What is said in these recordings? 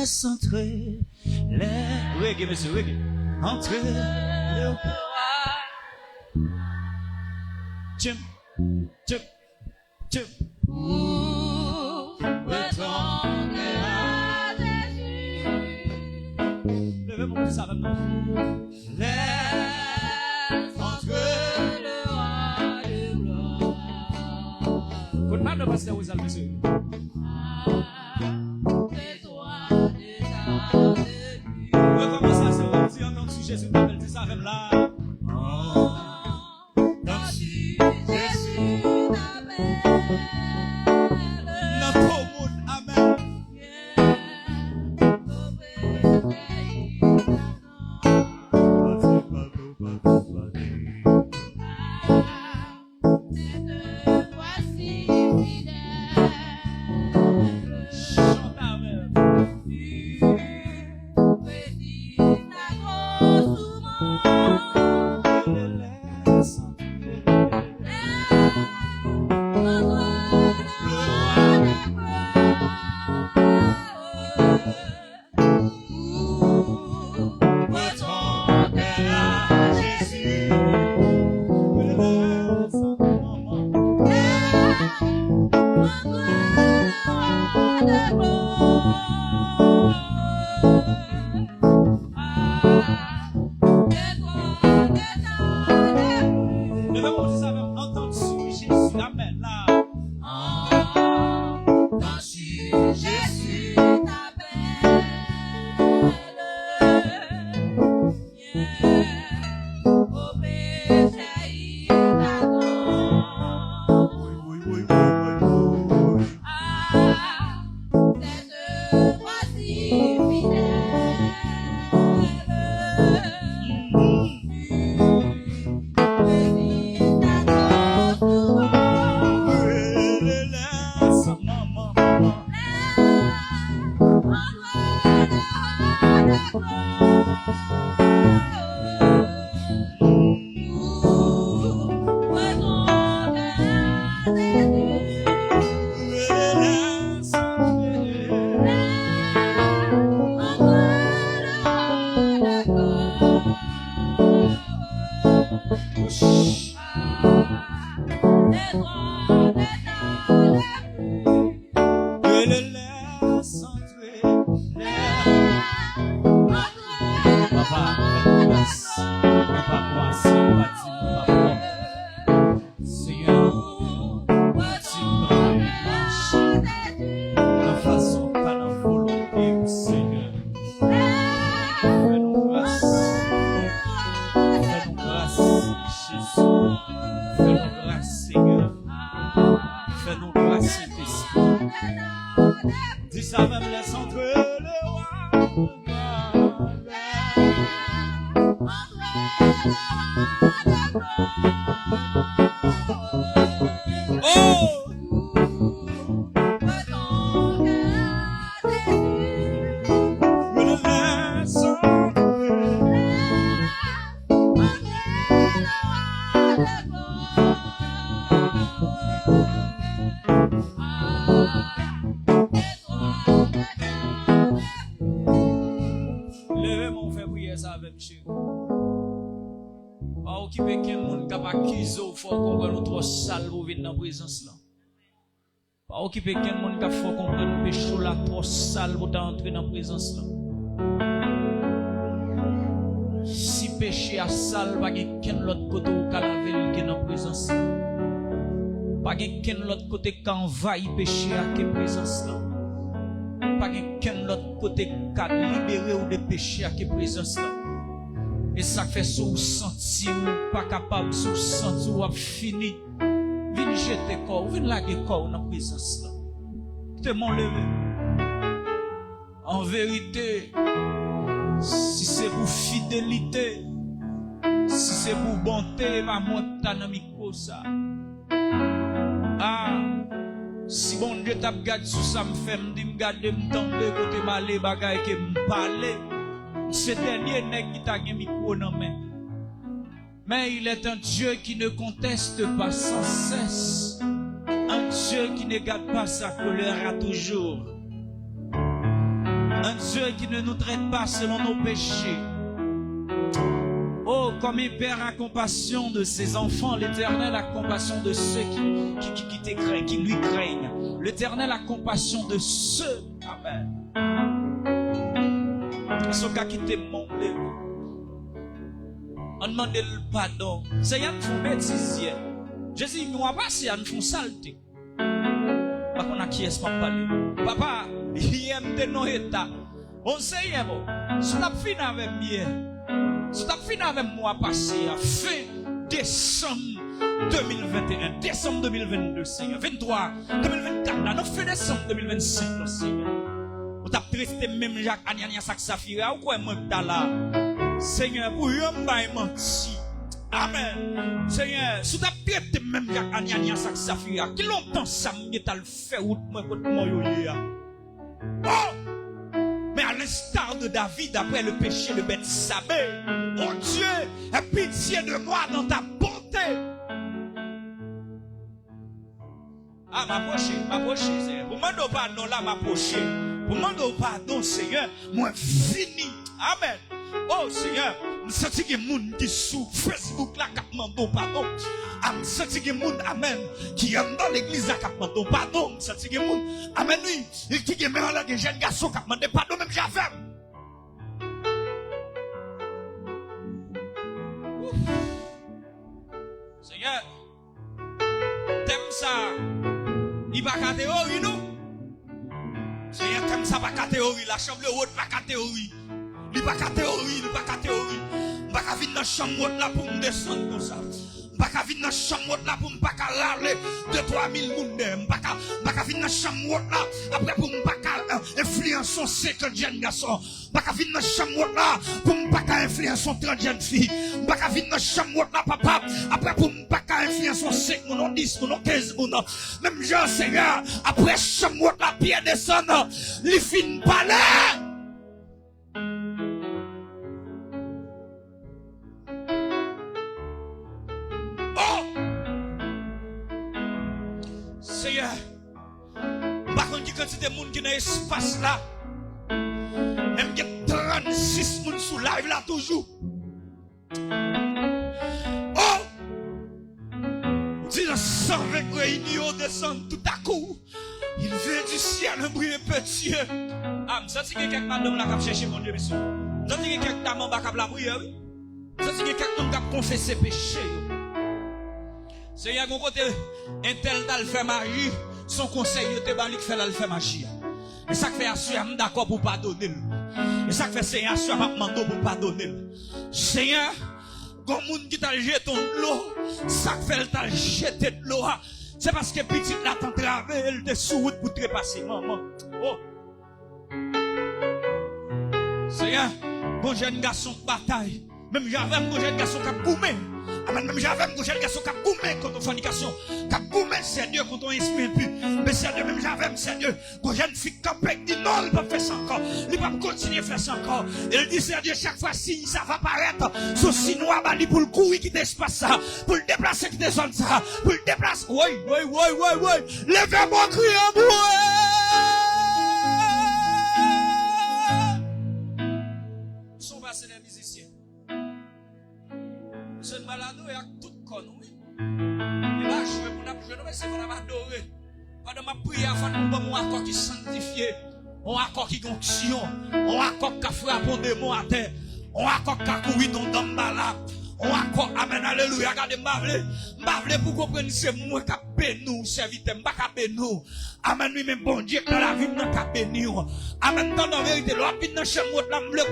laisse entrer les... Reggae, monsieur, reggae. Entrer le... Tchum, tchum, tchum. Où peut-on à Jésus? Levez-moi ça avec moi. Laisse entrer le roi de gloire. Qu'on m'a demandé de vous monsieur. C'est toi déjà depuis. Recommence à se dire en tant que Jésus t'appelle, dis ça avec là. Jésus t'appelle. Notre monde, amen. Pas occuper quel monde qui faut comprendre péché là trop sale pour entrer dans la présence là. Si péché a sale, pas quel l'autre côté ou qu'à laver qui dans la présence là. Pas quel l'autre côté qui envahit péché à qui présence là. Pas quel l'autre côté qui a libéré ou de péché à qui présence là. Et ça fait sous sentir ou pas capable sous sentir ou fini. Viens jeter corps, viens laguer corps dans la présence là. Te mon levé. En vérité, si c'est pour fidélité, si c'est pour bonté, va monter dans le micro ça. Ah, si bon Dieu t'a gardé sous ça, me fait me dire, me garder, me tendre côté balé, bagaille que me parler. Ce dernier nèg qui t'a gagné micro dans main. Mais il est un Dieu qui ne conteste pas sans cesse. Un Dieu qui ne garde pas sa colère à toujours. Un Dieu qui ne nous traite pas selon nos péchés. Oh, comme il perd a compassion de ses enfants, l'Éternel a compassion de ceux qui te craignent, qui lui craignent. L'Éternel a compassion de ceux. Amen. Ce gars qui te montre. On demande le pardon. C'est un font bêtise. Jésus nous a passé à nous font saleté. Pas qu'on a qui est pas parler. Papa, il aime de nos états. On sait bon. Si tu as fini avec moi, si tu as fini avec moi passé à fin décembre 2021, décembre 2022, Seigneur, 23, 2024, là, nous fin décembre 2025, Seigneur. On t'a presté même Jacques Anania Saksafira, ou quoi, moi, t'as là. Seigneur, pour yon bay menti. Amen. Seigneur, si tu as presté même Jacques Anania Saksafira, qui longtemps ça m'est à le faire, ou moi, oh! Mais à l'instar de David, après le péché de Bethsabée, oh Dieu, aie pitié de moi dans ta bonté. Ah, m'approcher, Seigneur. Pour m'en pardon, là, m'approcher. Pour m'en pardon, Seigneur, moi fini. Amen. Oh, Seigneur, je sens que les gens qui sont sur Facebook là, qui demandent pardon. Je sens que les gens, amen, qui sont dans l'église là, qui demandent pardon. Je sens que les gens, amen, oui, qui sont même là, des jeunes garçons qui demandent pardon, même j'avais. Seigneur, t'aimes ça? Il va pas théorie, non? Seigneur, t'aimes ça, pas théorie, la chambre haute, pas théorie. Il pas qu'à théorie, il pas qu'à théorie. Je pas qu'à venir dans la chambre là pour me descendre comme ça. Je pas qu'à venir dans la chambre là pour me pas qu'à râler 2-3 000 monde. Je pas qu'à venir dans la chambre là après pour me pas qu'à influencer 50 jeunes garçons. Je pas qu'à venir dans la chambre là pour me pas qu'à influencer 30 jeunes filles. Je pas qu'à venir dans la chambre là papa après pour me pas qu'à influencer 5 moun, 10 moun, 15 moun. Même Jean Seigneur après chambre là pied descendre, il fin parler. Seigneur, par contre, quand c'est des gens qui dans l'espace là, même qu'il y a 36 personnes sous live là toujours. Oh! Dis dans 120 réunions descendent tout à coup. Il vient du ciel un bruit petit. Ah, ça c'est quelqu'un qui madame là qui chercher mon Dieu, monsieur. Ça c'est quelqu'un qui daman ba la prière, oui. Ça c'est quelqu'un qui a confessé péché. Seigneur, mon côté, un tel dal fait magie, son conseil de bali qui fait la fait magie. Et ça fait assurer d'accord pour pardonner. Et ça fait Seigneur assurer m'a demandé pour pardonner. Seigneur, comme moun qui t'a jeté de l'eau, ça fait t'a jeté de l'eau. C'est parce que petit là t'en travaille, elle te sous route pour trépasser maman. Oh. Seigneur, bon jeune garçon de bataille, même j'avais un bon jeune garçon qui a boumé. Même j'avais un jeune garçon qui a boumé contre la fornication, qui a boumé, Seigneur, contre ton esprit impur. Mais Seigneur, même j'avais un Seigneur, une jeune fille qui dit non, il ne va pas faire ça encore. Il va continuer à faire ça encore. Il dit, Seigneur, chaque fois, si ça va apparaître, ce sinois, pour le courir qui t'espace ça, pour le déplacer qui descend ça, pour le déplacer. Oui. Levez-moi, criez en bouée. Ils sont passés les musiciens. C'est une malade, il y a tout con, oui. Il va jouer pour nous, mais c'est pour nous adorer. Pendant ma prière, il faut nous un accord qui sanctifié, un accord qui onction, un accord qui frappe un démon à terre, un accord qui a couru dans le malade. On accord, amen, alléluia, regardez, m'avle pour comprendre, c'est moi qui a béni, serviteur, m'pas qui a béni. Amen, oui, mais bon Dieu, dans la vie, nous qui a béni. Amen, dans la vérité, l'on a béni dans chambre,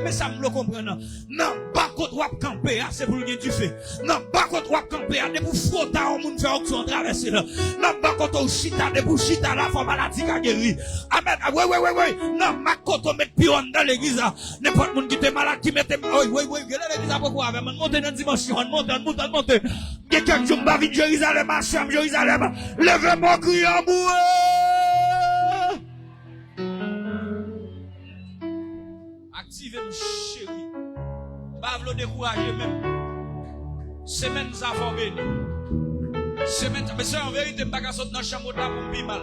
mais ça me le comprendre. Non, pas contre ou camper, c'est pour le bien du fait. Non, pas contre ou camper, c'est pour frotter, on monde faire auction traverser là. Non, pas contre ou chita, c'est pour chita, la forme maladie qui a guéri. Amen, oui. Non, pas contre mettre pion dans l'église, n'importe monde qui était malade, qui mettait, oui, l'église a pourquoi, avec monter dans dimanche. Monte. Quelqu'un qui m'a vu Jérusalem, Jérusalem. Levez-moi, criez en bouée. Activez-moi, chérie. Pas vous décourager même. Semaine avant béni. Semaine, mais c'est en vérité, je ne vais pas sortir dans la chambre pour me mal.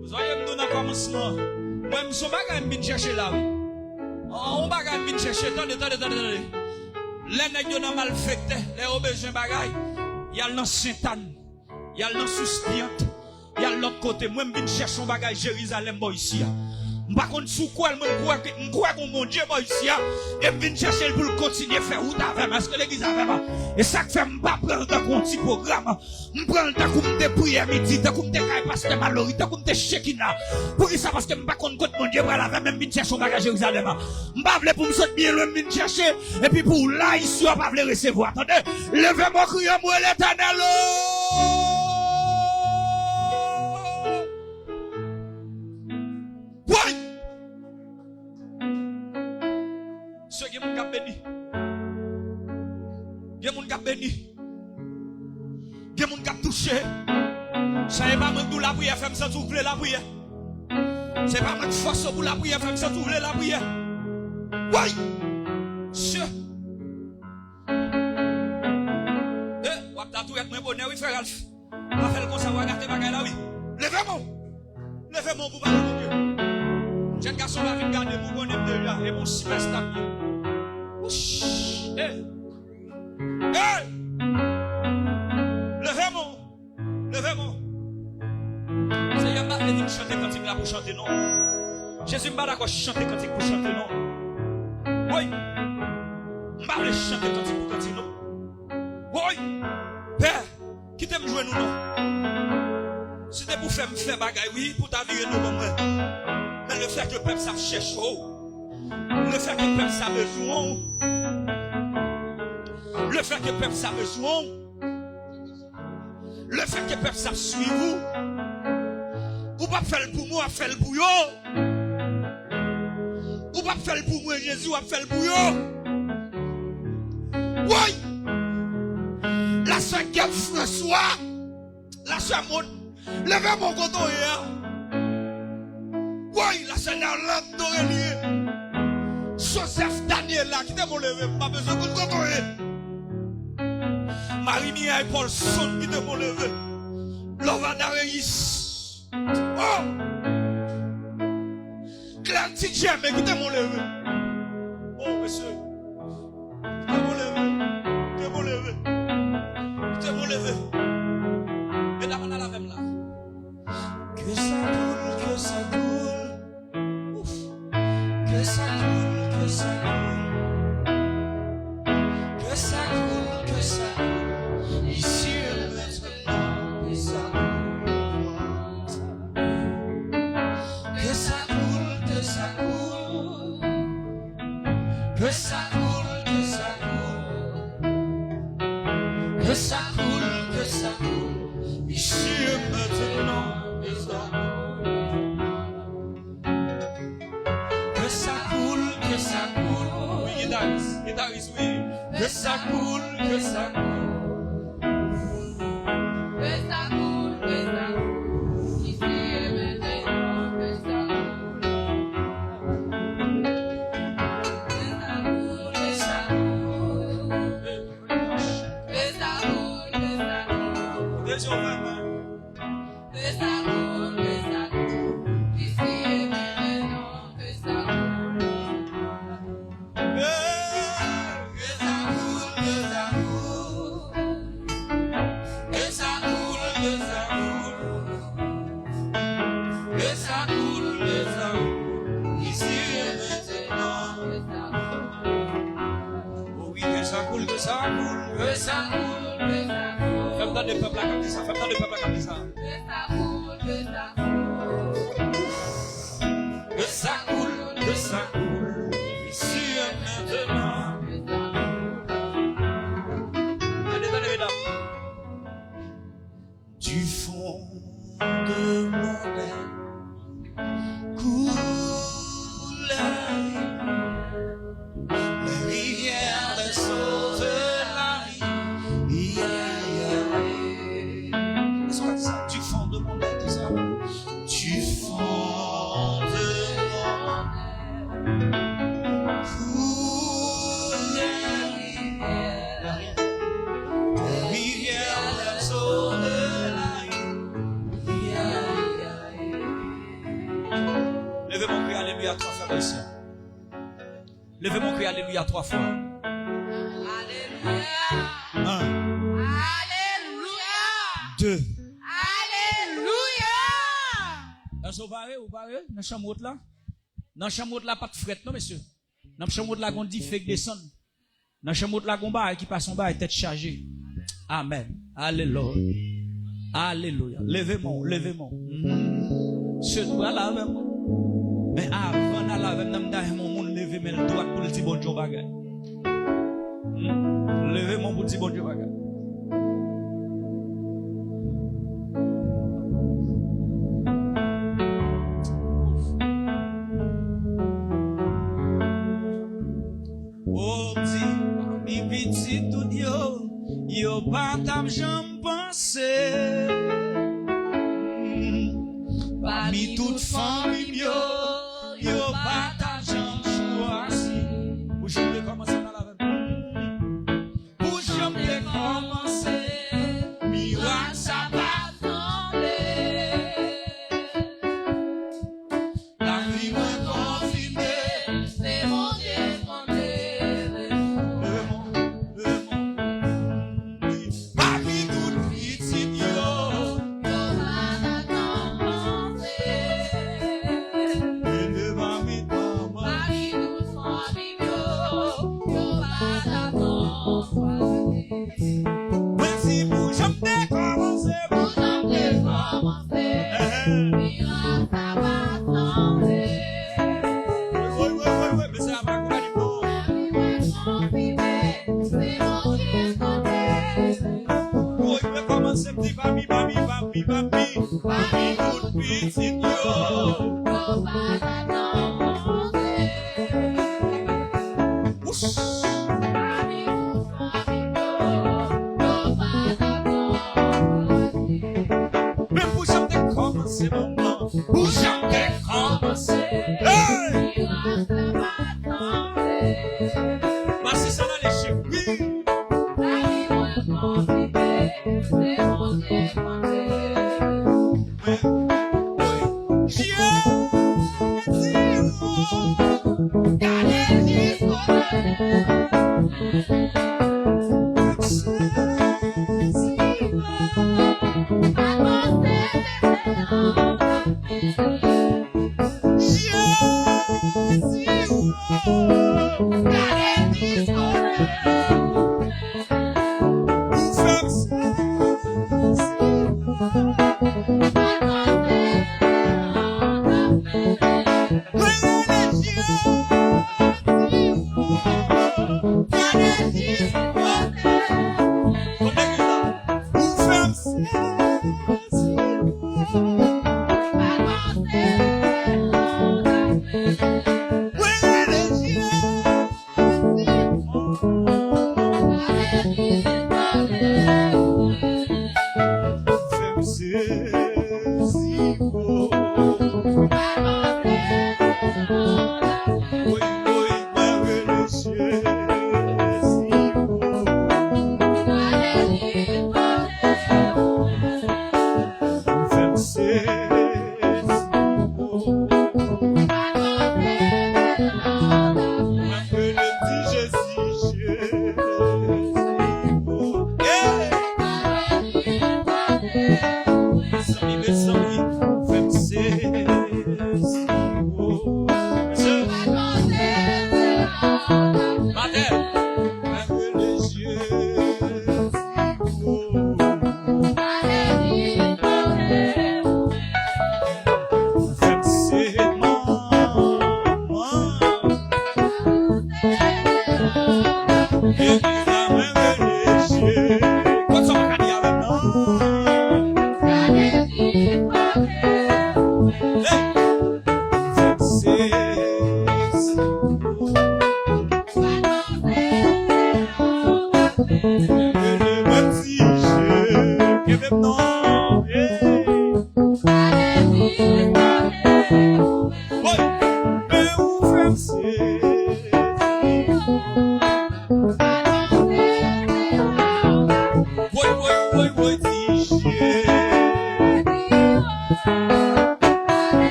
Vous voyez, nous dans le commencement. Moi, je ne suis pas chercher là. On bagage vient chercher. Attendez. Les nègres ont mal fait, les ont besoin de bagaille. Il y a dans Saint-Anne, il y a dans Souspiante, il y a l'autre côté. Moi, je viens chercher un bagage Jérusalem ici. Par contre, sous quoi je crois que mon Dieu ici. Et je viens chercher pour continuer à faire route avec moi. Est-ce que l'église avec moi? Et ça fait que je ne prends pas le temps pour un petit programme. Je prends le temps pour me dépouiller à midi, pour me décailler parce que malheureux, pour me déchirer. Pour ça, parce que je ne pas contre mon Dieu, voilà, même je chercher un bagage Jérusalem. Je ne pas pour me sortir bien loin, je chercher. Et puis pour là, ici, on va pas recevoir. Attendez, levez-moi, criez-moi l'éternel. Oui! Ceux qui m'ont béni. Qui m'ont béni. Qui m'ont touché. Ce n'est pas moi qui la prière, femme sans ouvrir la prière. Ce n'est pas moi qui force pour la prière, femme sans ouvrir la prière. Oui! Ceux. Eh, wap ta tout avec moi bonheur, oui, frère Alf. On fait comme ça, on va garder bagaille là, oui. Levez-moi. Levez-moi pour parler de Dieu. Jeune garçon va venir garder mon bonhomme de là et mon superstar. Hey! Hey! Levez-moi! Levez-moi! Seigneur, je ne vais pas chanter cantique là pour chanter, non. Jésus ne va pas chanter cantique pour chanter, non. Oui! Je ne vais pas chanter cantique pour cantique, non. Oui! Père, qui t'aime jouer nous, non? Si t'es pour faire bagaille, oui, pour t'avirer nous, moi. Mais le fait que le peuple ça cherche, le fait que le peuple ça besoin, le fait que le peuple ça besoin, le fait que le peuple ça suit vous, ou pas faire pour moi, faire le bouillon, ou pas faire pour moi, Jésus, ou faire le bouillon. Oui, la soeur Guy François, la soeur Maud, levez mon coton hier. Oui, la soeur Narlande d'Aurélie. Joseph Daniel là, qui t'a mon levé, pas besoin de coton hier. Marie-Mia et Paul Son qui t'a mon levé. Lovana Reyes. Oh! Claire Tidjem qui t'a mon levé. Oh, monsieur. Qui t'a mon levé. Qui t'a mon levé. Qui t'a mon levé. Mesdames, on a la même là. Que ça coule, que ça coule. Ouf. Que ça coule, que ça coule. Que ça coule, que ça coule. Ici et maintenant, que ça coule. Que ça coule, que ça coule. Que ça coule, que ça coule. Que ça coule, que ça coule. Ici et maintenant. Que ça coule, que ça coule. Oui, guitariste, oui. Que ça coule, que ça coule. Que ça coule, que ça coule. Ici et maintenant, que ça coule. Que ça coule, que ça coule. Que ça coule, que ça coule. Déjà, vraiment. Que ça coule, que ça coule. Ici et maintenant, que ça coule. Que ça coule, que ça coule. Que ça coule, que ça coule. Que ça coule, que ça coule. Ici et maintenant, que ça coule. Oh oui, que ça coule, que ça coule. Que ça coule, que ça coule. Fais-moi dans le peuple à capter ça, fais-moi dans le peuple à capter ça. Que ça coule, que ça coule. Que ça coule, que ça coule. Ici et maintenant. Que ça coule. Allez, mesdames. Du fond de mon âme coule les rivières des eaux de la vie. Est-ce qu'on dit ça? Du fond de mon âme, c'est ça? Du fond de mon âme coule les rivières des eaux de la vie. Levez mon cri, alléluia, 3 fois. Alléluia. 1, Alléluia. 2. Alléluia. Est-ce que vous parlez, dans la chambre là? Dans la chambre là, pas de fret, non, monsieur. Dans la chambre là, on dit fait descendre. Dans la chambre là, on va qui passe en bas et tête chargée. Amen. Alléluia. Alléluia. Levez-moi, levez-moi. Ce doigt là avec moi. Mais avant d'aller avec moi, mon lever mais le droit pour le petit bon Dieu bagay. Levez mon petit bon Dieu bagay. Oh petit tout yo pas tam j'en penser. Parmi toute famille yo pas tam j'en choisi. Où je vais commencer dans la vie. Où je vais commencer. Miracle ça va tomber. La vie va confirmer. C'est mon Dieu qu'on est. Parmi toute petite yo.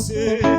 Say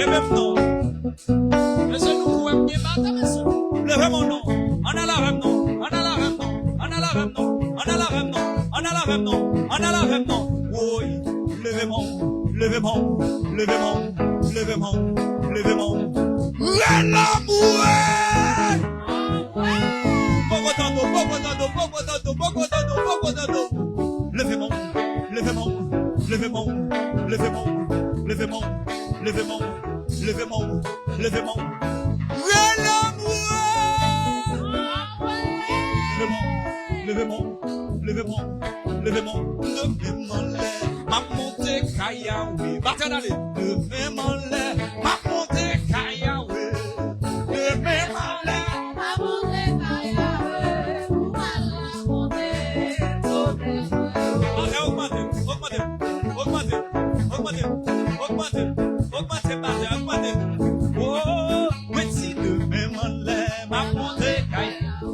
même non. Mais c'est nous pouvons bien battre, mais c'est levez mon nom. On a la rêve non. On a la rêve non. On a la rêve non. On a la rêve non. On a la rêve non. On a la rêve non. Oui, levez mon. Levez mon. Levez mon. Levez mon. Levez mon. L'amour. Levez-moi, levez-moi, levez-moi, levez-moi, levez-moi, levez-moi, levez-moi, levez-moi. Levez-moi, levez-moi, levez-moi, levez-moi, ma montée Kayawe, Batanale, levez-moi, ma montée Kayawe, levez-moi, ma montée Kayawe, augmentez. Oh, voici demain mon lait, ma montée Kayawe.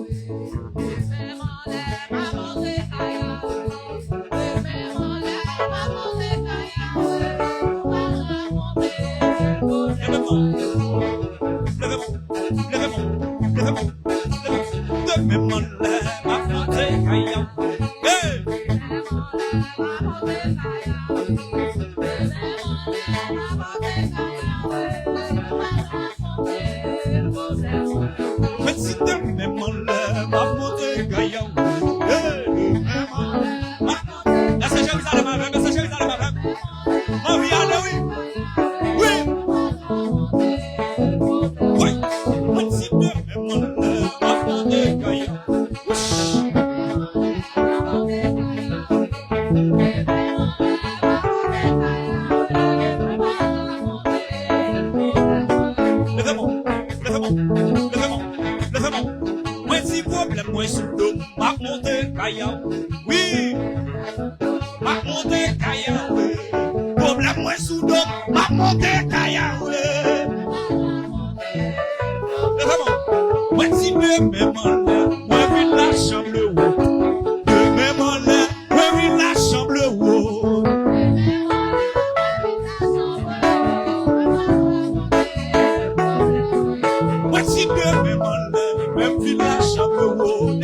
Demain mon lait, ma montée Kayawe. Oui, ma montée Kayawe. Problème moins sous l'eau, ma montée Kayawe. Moi si demain mon lait, moi vite la chambre haut. Demain mon lait, moi vite la chambre haut. Moi si demain mon lait, moi vite la chambre haut.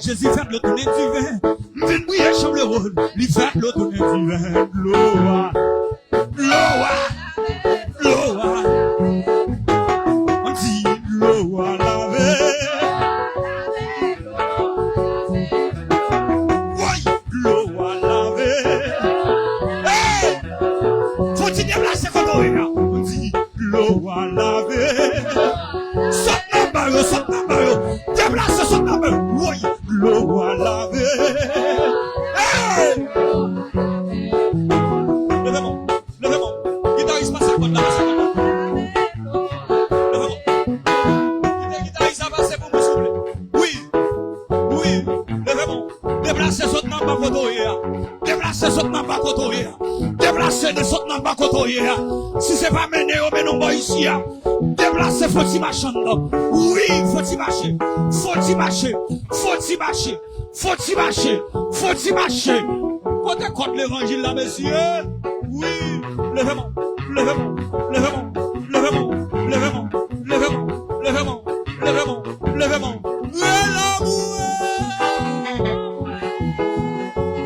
Jésus fait le tourner du vin. Vin briller chambre le rôle. Il fait le tourner du vin. Loa. Loa. Loa. On dit Loa lavé. Oui, Loa lavé. Hey! Faut-il déplacer photo là? On dit Loa lavé. Saute dans barreau, saute dans barreau. Déplace, saute dans barreau. Oui, Loa lavé. Hey! Levez-moi, levez-moi. Guitariste, passe la bonne là, passe la bonne là. Levez-moi. Guitariste, avancez pour me souffler. Oui, oui, levez-moi. Déplacez, saute dans ma photo hier. Déplacez, saute dans ma photo hier. Déplacez, saute dans ma photo hier. Si c'est pas mené, on met nos ici. Déplacez, faut-il marcher. Oui, faut-il marcher. Faut-il marcher. Faut-il marcher. Faut-il marcher. Faut-il marcher. Quand tu comptes l'évangile là, messieurs. Oui, levez-moi, levez-moi, levez-moi, levez-moi, levez-moi, levez-moi, levez-moi, levez-moi, levez-moi.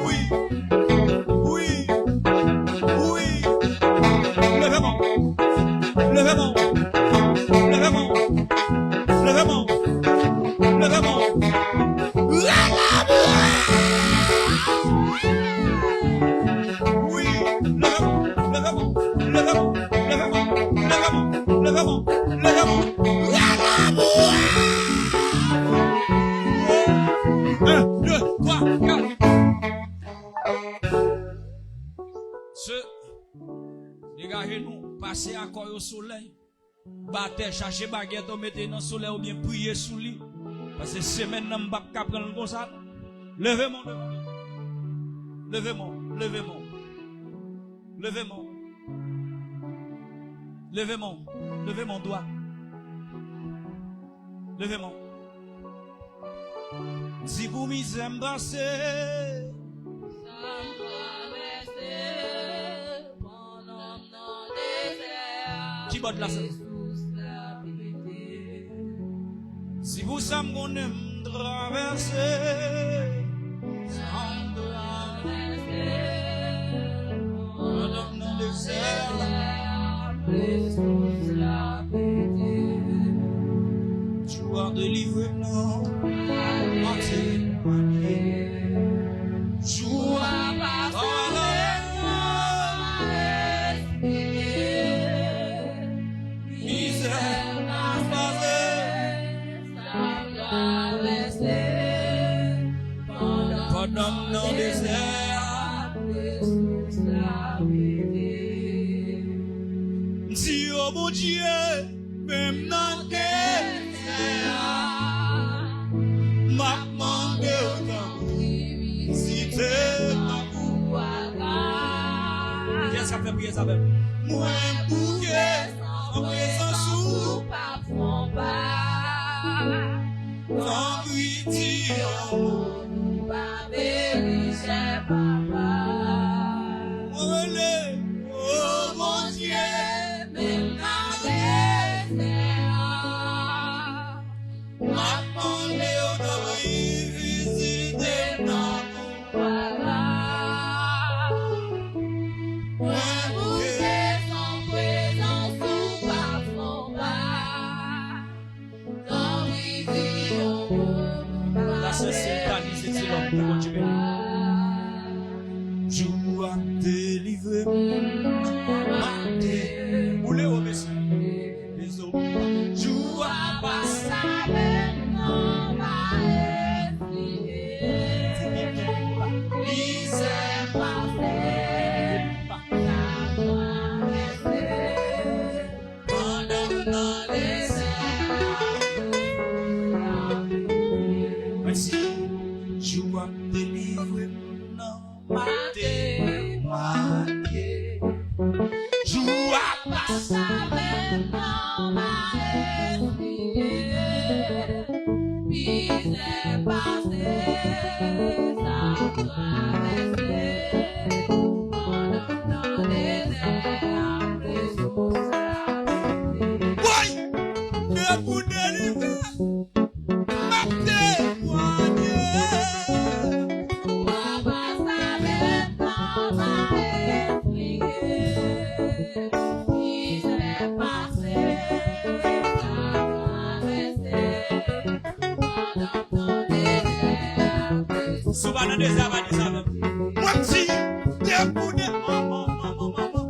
Oui, oui, oui, levez-moi, levez-moi, levez-moi, levez-moi, levez-moi. Oui, levez-moi, levez-moi, levez-moi, levez-moi, levez-moi, levez-moi, levez-moi. 1, 2, 3, 4. Dégagez-nous, passez à quoi au soleil. Battez, cherchez baguette, mettez dans le soleil ou bien priez sous lui. Parce que semaine n'a pas qu'à prendre comme ça. Levez-moi, levez-moi, levez-moi, levez-moi, levez-moi, levez mon doigt, levez-moi. Si vous misez m'embrasser, qui botte la scène? Si vous savez qu'on aime traverser, dans le désert, tu as délivré non, tu as dans le désert, si oh mon Dieu, même dans le désert, m'a demandé autant, si t'es ma bouille. Qu'est-ce qu'a fait prier ça même? Moi, bouquet, en présence ou pas, sans bruit, oh mon Dieu, même dans les airs, m'a demandé de visiter dans mon palais. Moi, bouquet, sans présence ou parfum bas, dans vision. La société, c'est l'homme qui continue. Tu as délivré moulé au messieurs les eaux. Tu as passé maintenant ma misère passée, pendant les airs. Merci. Tu as délivré maintenant ma joie dans le désert, va dire ça même. Moi, si, t'es pour des mamans, maman, maman.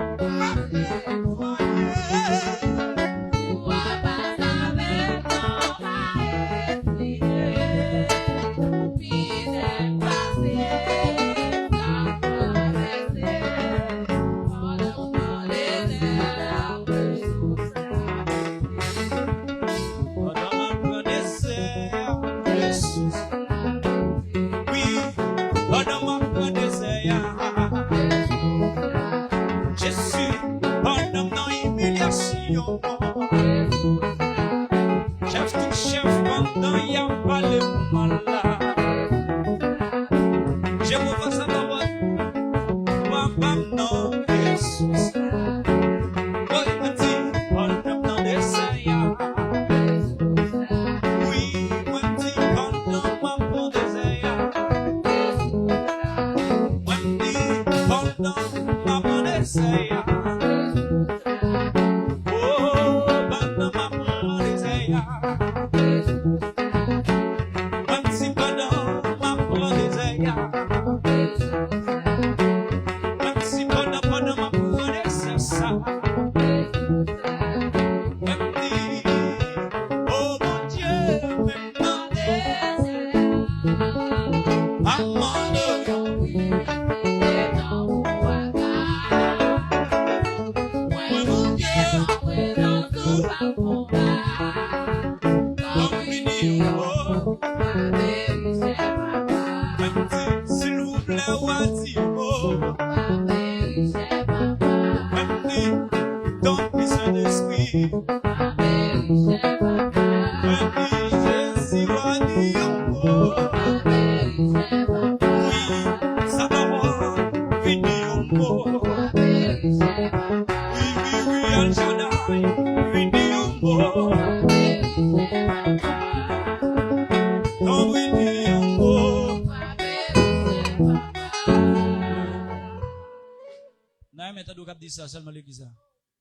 Ça seulement l'église.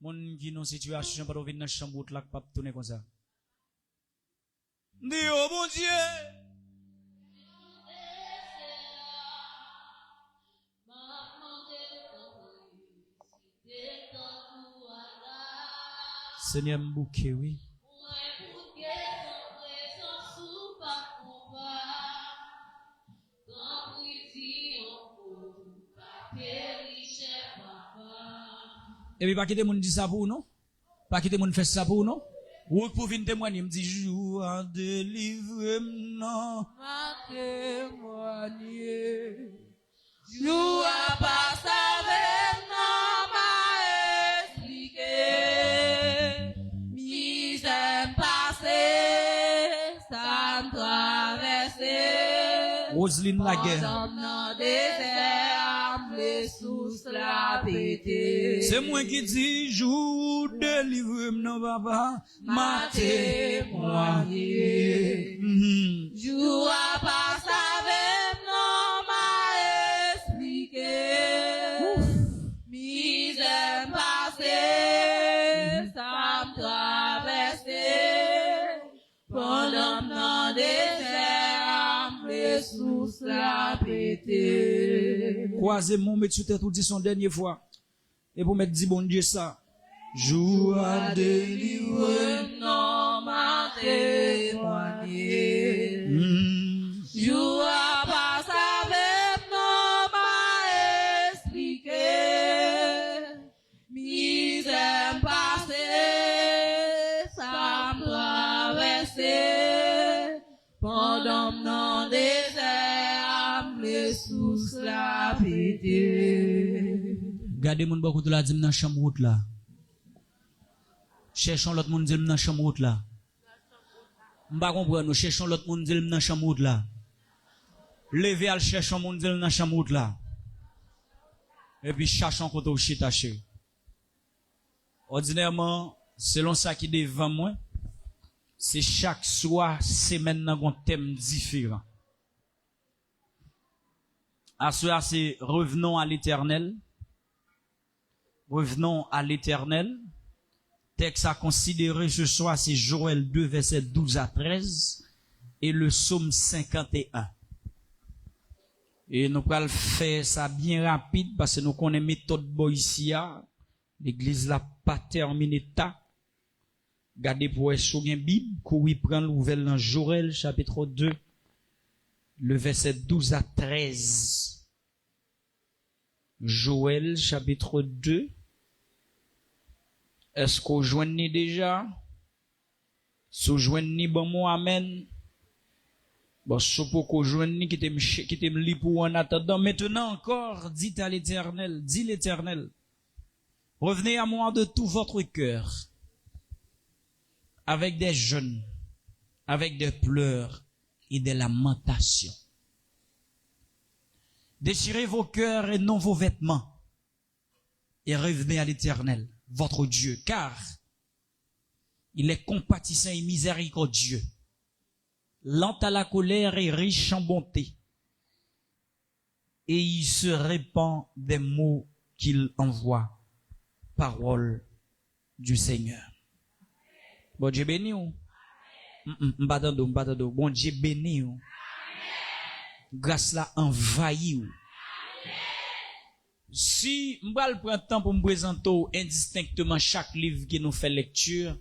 Mon qui non situation pour venir dans chambre là pas tourner comme ça. Dis oh mon Dieu. Seigneur m'bouquet oui. Et puis, pas quitter mon dit ça pour nous. Pas quitter mon faire ça pour nous. Ou pour venir témoigner, me dit, joue à délivrer, non. Ma témoigner. Joue à passer avec non, m'a expliqué. Misère passée, ça me traversé. Roselyne Laguerre. C'est moi qui dis, joue, délivre, non, papa, ma témoigner. Joue à passer avec non, m'a expliqué. Misère passée, ça me traversé. Pendant mon désert, les sources la pété. Croisez mon mettre sous tête tout dit son dernière fois. Et pour mettre dit bon Dieu ça. Joue à délivrer, non, m'a témoigné. Joue à passer avec non, m'a expliqué. Misère passée, ça me traversé. Pendant mon désert, les sources la pété. Gardez mon beaucoup de la dîme dans la chambre route là. Cherchons l'autre monde dîme dans la chambre route là. M'pa comprendre, nous cherchons l'autre monde dîme dans la chambre route là. Levez à chercher monde dîme dans la chambre route là. Et puis cherchons côté au chitaché. Ordinairement, selon ça qui devant moi, c'est chaque soir, semaine dans un thème différent. À ce soir, c'est revenons à l'éternel. Revenons à l'éternel. Texte à considérer ce soir, c'est Joël 2, versets 12 à 13 et le psaume 51. Et nous allons faire ça bien rapide parce que nous connaissons méthode Boïsia. L'église n'a pas terminé ta. Gardez pour être sur une Bible, courir prendre l'ouvel dans Joël chapitre 2, le verset 12 à 13. Joël chapitre 2. Est-ce qu'on joignit déjà? Si joignit bon mot amen. Bon, ce pour qu'on joignit qui t'aime li pour en attendant. Maintenant encore, dites à l'Éternel, dit l'Éternel, revenez à moi de tout votre cœur, avec des jeûnes, avec des pleurs et des lamentations. Déchirez vos cœurs et non vos vêtements, et revenez à l'Éternel, votre Dieu, car il est compatissant et miséricordieux, lent à la colère et riche en bonté, et il se répand des mots qu'il envoie, parole du Seigneur. Bon Dieu béni ou? M'batando. Bon Dieu béni ou? Grâce là envahi ou? Si m'bral prend temps pour me présenter indistinctement chaque livre qui nous fait lecture,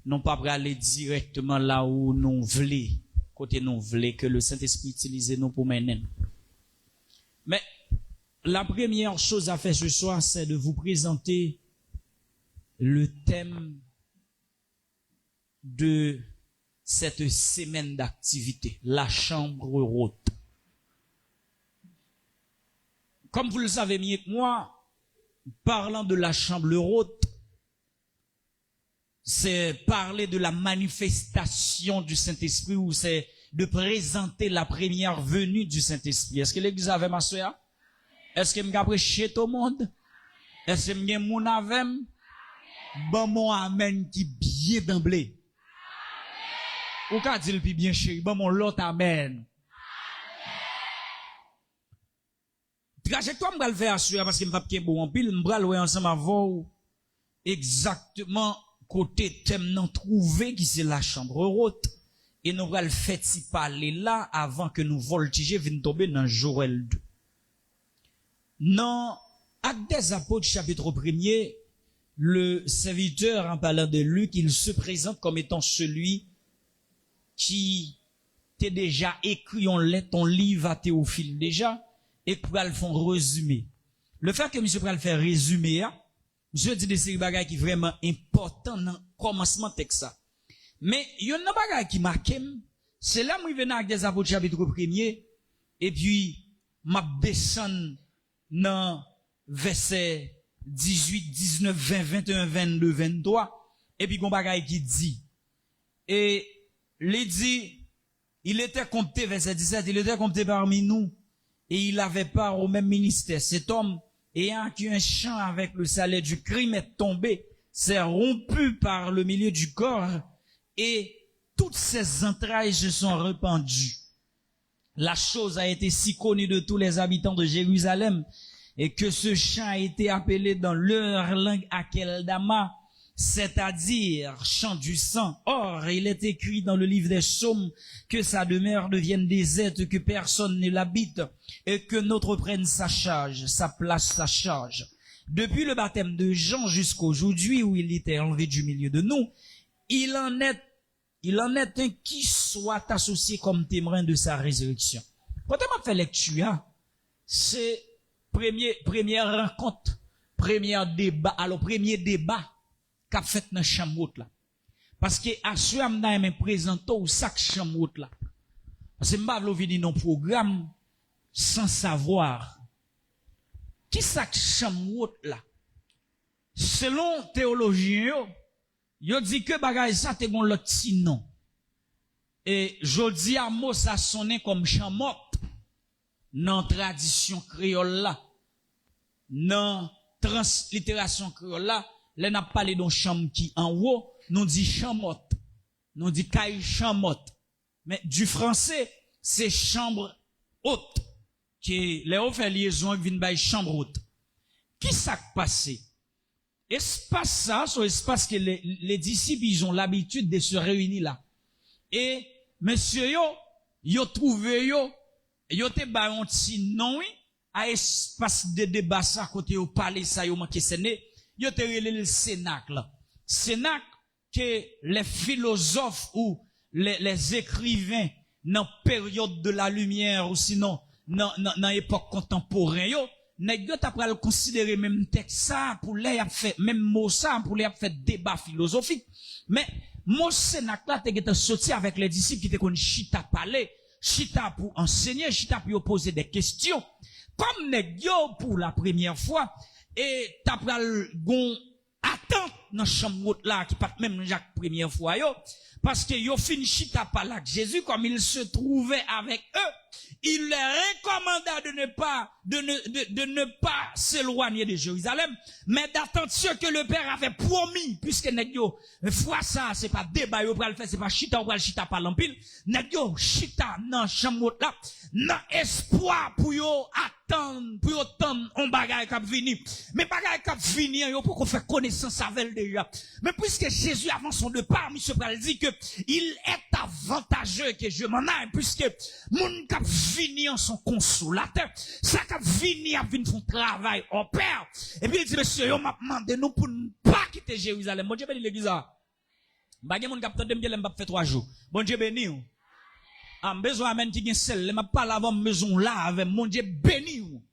non pas pour aller directement là où nous voulons, côté nous voulons que le Saint-Esprit utilise nous pour mener. Mais la première chose à faire ce soir, c'est de vous présenter le thème de cette semaine d'activité, la chambre haute. Comme vous le savez mieux que moi, parlant de la chambre haute, c'est parler de la manifestation du Saint-Esprit ou c'est de présenter la première venue du Saint-Esprit. Est-ce que l'église avait ma soeur? Est-ce que m'ga prêché tout le monde? Est-ce que m'ga moun avem? Bon mon amen qui bien d'emblée. Ou ka dit le pi bien chéri, bon mon l'autre amen. Trajectoire m'gal faire assurer parce que m'pa bien bon en pile, m'bral ouais ensemble avant exactement côté thème non trouvé qui c'est la chambre haute et nous allons faire y parler là avant que nous voltiger vienne tomber dans Joël 2. Dans Actes des Apôtres chapitre 1er, le serviteur en parlant de Luc, il se présente comme étant celui qui t'a déjà écrit ton livre à Théophile déjà et pour le faire résumé. Le fait que monsieur pral faire résumé, je dis des séries bagages qui vraiment important dans le commencement texte ça. Mais il y a un bagage qui marque, c'est là où il vient avec des apôtres chapitre 1er, et puis, m'a descend dans verset 18, 19, 20, 21, 22, 23, et puis, il y a un bagage qui dit, et, il dit, il était compté, verset 17, il était compté parmi nous, et il avait part au même ministère. Cet homme, ayant acquis un champ avec le salaire du crime, est tombé, s'est rompu par le milieu du corps, et toutes ses entrailles se sont répandues. La chose a été si connue de tous les habitants de Jérusalem, et que ce chant a été appelé dans leur langue Akeldama, c'est-à-dire chant du sang. Or, il est écrit dans le livre des psaumes que sa demeure devienne déserte, que personne ne l'habite, et que notre prenne sa charge, sa place, sa charge. Depuis le baptême de Jean jusqu'aujourd'hui, où il était enlevé du milieu de nous, il en est un qui soit associé comme témoin de sa résurrection. Quand on m'a fait lecture, c'est première rencontre, premier débat qu'a fait dans chambre là. Parce que à ce moment-là, me présenter au sac chambre là. Parce que m'pa vle venir dans programme sans savoir qui sac chambre là. Selon théologien yo dit que bagay ça te gon l'autre sinon. Et jodi a mot ça sonne comme chamot dans tradition créole là. Dans translittération créole là, là n'a parlé d'un chambre qui en haut, nous dit chamot. Nous dit caille chamot. Mais du français, c'est chambre haute. Qui les ont fait liaison avec une chambre haute. Qui s'est passé? Espace ça, c'est espace que les disciples, ils ont l'habitude de se réunir là. Et, monsieur yo trouvé Yo te ba un ti non oui, à espace de débat ça côté au palais ça yo manqué séné, yo te relé le Cénacle là. Cénacle que les philosophes ou les écrivains dans période de la lumière ou sinon dans époque contemporaine yo, nèg yo t'a pral considérer même texte ça pour les a fait même mot ça pour les a fait débat philosophique. Mais mon Cénacle là te sorti avec les disciples qui te kon chita parler, chita pour enseigner, chita pour poser des questions. Comme nèg yo pour la première fois et t'a pral gon attente dans chambre là qui pas même Jacques première fois yo parce que yo fin chita parler avec Jésus comme il se trouvait avec eux. Il leur recommanda de ne pas s'éloigner de Jérusalem, mais d'attendre ce que le Père avait promis, puisque nèg yo, fois ça, c'est pas débat yo pral faire, c'est pas chita ou pral chita par l'empile, nèg yo chita nan chambre là, nan espoir pour yo attendre, pour yo tendre on bagay k'ap vini. Mais bagay k'ap vini, yo pour qu'on fait connaissance avec déjà. Mais puisque Jésus avant son départ, monsieur pral dit que il est avantageux que je m'en aille, puisque moun k'ap vini en son consolateur, ça k'ap vini a vini son travail au Père. Et puis il dit, monsieur, yo m'a demandé nous pour ne pas quitter Jérusalem. Bon Dieu béni l'église. Bagay moun k'ap tande m'gèle m'pa fait 3 jours. Bon Dieu béni ou. Ah, besoin amène qui gen sel, m'a pas avant maison là avec mon Dieu béni ou.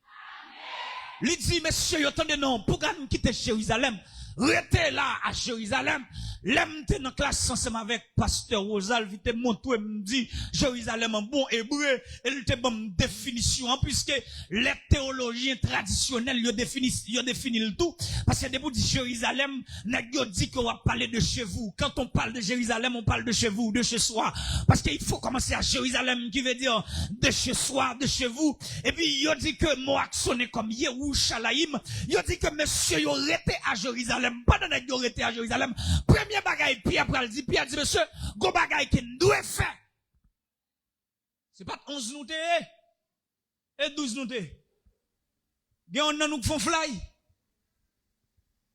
Il dit, monsieur, yo tande non, pour qu'on quitte Jérusalem, restez là à Jérusalem. L'aime te dans classe ensemble avec pasteur Rosal, vite montre me dit Jérusalem en bon hébreu, il te bonne définition puisque les théologiens traditionnels yo définit le tout parce que debout dit Jérusalem, nèg yo dit qu'on va parler de chez vous. Quand on parle de Jérusalem, on parle de chez vous, de chez soi parce qu'il faut commencer à Jérusalem qui veut dire de chez soi, de chez vous. Et puis yo dit que mot sonné comme Yerushalayim, yo dit que monsieur yo rete à Jérusalem, pas de nèg yo rete à Jérusalem. Premier bagay, Pierre dit, monsieur, go bagay qui doit faire. C'est pas 11 nous et 12 nous Gen nan nous font fly.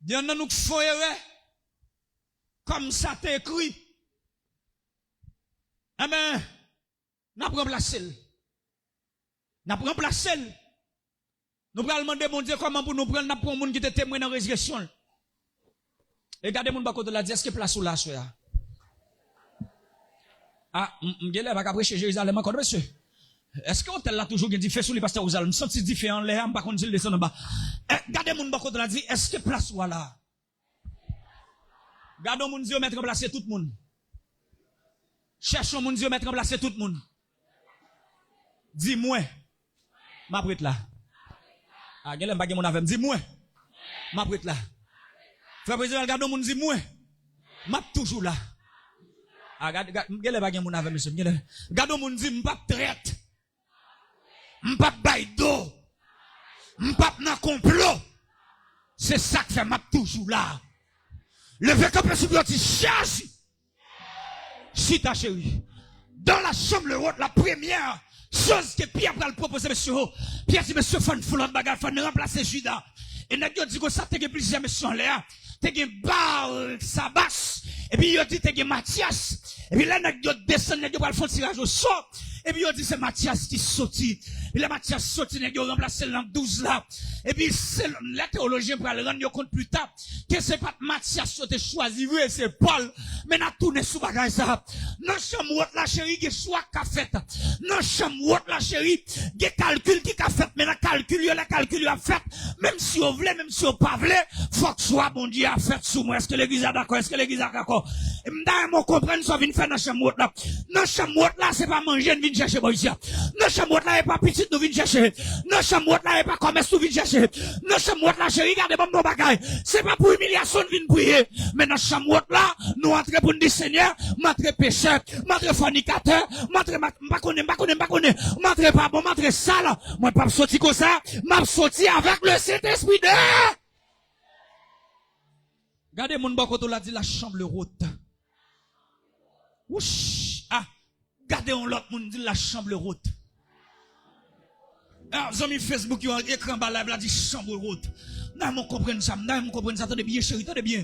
Gen nan nous font erreur. Comme ça t'est écrit. Eh ben, n'a pas remplacé. N'a pas remplacé. Nous prenons demander mon Dieu comment pour nous prendre, n'a pas monde qui était témoin dans la résurrection. Et regardez mon bako de la dit, est-ce que place ou là, soya? Ah, m'gele, va prêcher Jérusalem encore, monsieur. Est-ce que hôtel là toujours dit fait sous les pasteurs aux me senti différent là, m'pas qu'on dit descendre en bas. Regardez mon bako de la dit, est-ce que place ou là? Regardons mon Dieu mettre en place tout le monde. Cherchons mon Dieu mettre en place tout le monde. Dis-moi, ma prête là. Ah, gele m'pa gen mon avec, dis-moi, ma prête là. Frère président, regardons mon dit moi. M'a toujours là. Ah, regardez pas mon avec monsieur. Regardons mon dit m'pa traite. M'pa baïdo. M'pa nan complot. C'est ça que fait m'a toujours là. Levez comme le supérieur dit cherche. Si ta chérie. Dans la chambre haute, la première chose que Pierre va le proposer, monsieur. Pierre dit, monsieur, faut une bagarre, faut remplacer Judas. Et n'a dit que ça, t'es plusieurs messieurs en l'air. T'es Bar Sabas. Et puis, il dit, t'es Mathias. Et puis là, n'a descend, n'a pas le fond tirage au sort. Et puis, il dit, c'est Mathias qui sortit. Et là, Mathias sortit, n'a remplacé l'an 12 là. Et puis, la théologien pour le rendre compte plus tard, que c'est pas Mathias qui a choisi, c'est Paul. Mais n'a tourné sous bagage ça. Non, chambre la chérie, qui soit qu'a fait. Non, chambre la chérie, qui calcul qui qu'a fait. Mais la calcul a fait. Même si on voulait, même si on pas voulait, faut que soit bon Dieu a fait sous moi. Est-ce que l'église a d'accord? Est-ce que l'église a d'accord? Et m'd'a comprendre ça vient faire dans chambre là. Non, chambre là, c'est pas manger, vient chercher bon ici. Non, chambre là, est pas petit, nous vient chercher. Non, chambre là, est pas commerce, nous vient chercher. Non, chambre là, chérie, regardez bon bagaille. C'est pas pour humiliation, nous vient prier. Mais dans chambre là, nous entrons pour nous dire Seigneur, m'entrez pécheur, m'entrez fornicateur, m'entrez m'entrez pas bon, m'entrez sale. Moi, pas sortir comme ça, m'a sorti avec le Saint-Esprit de. Regardez mon bakoto l'a dit la chambre haute. Ouch, ah, regardez on l'autre monde dit la chambre haute. Ah, amis Facebook qui ont écran bas là dit chambre haute. Non, mon comprendre ça, attendez bien chérie, attendez bien.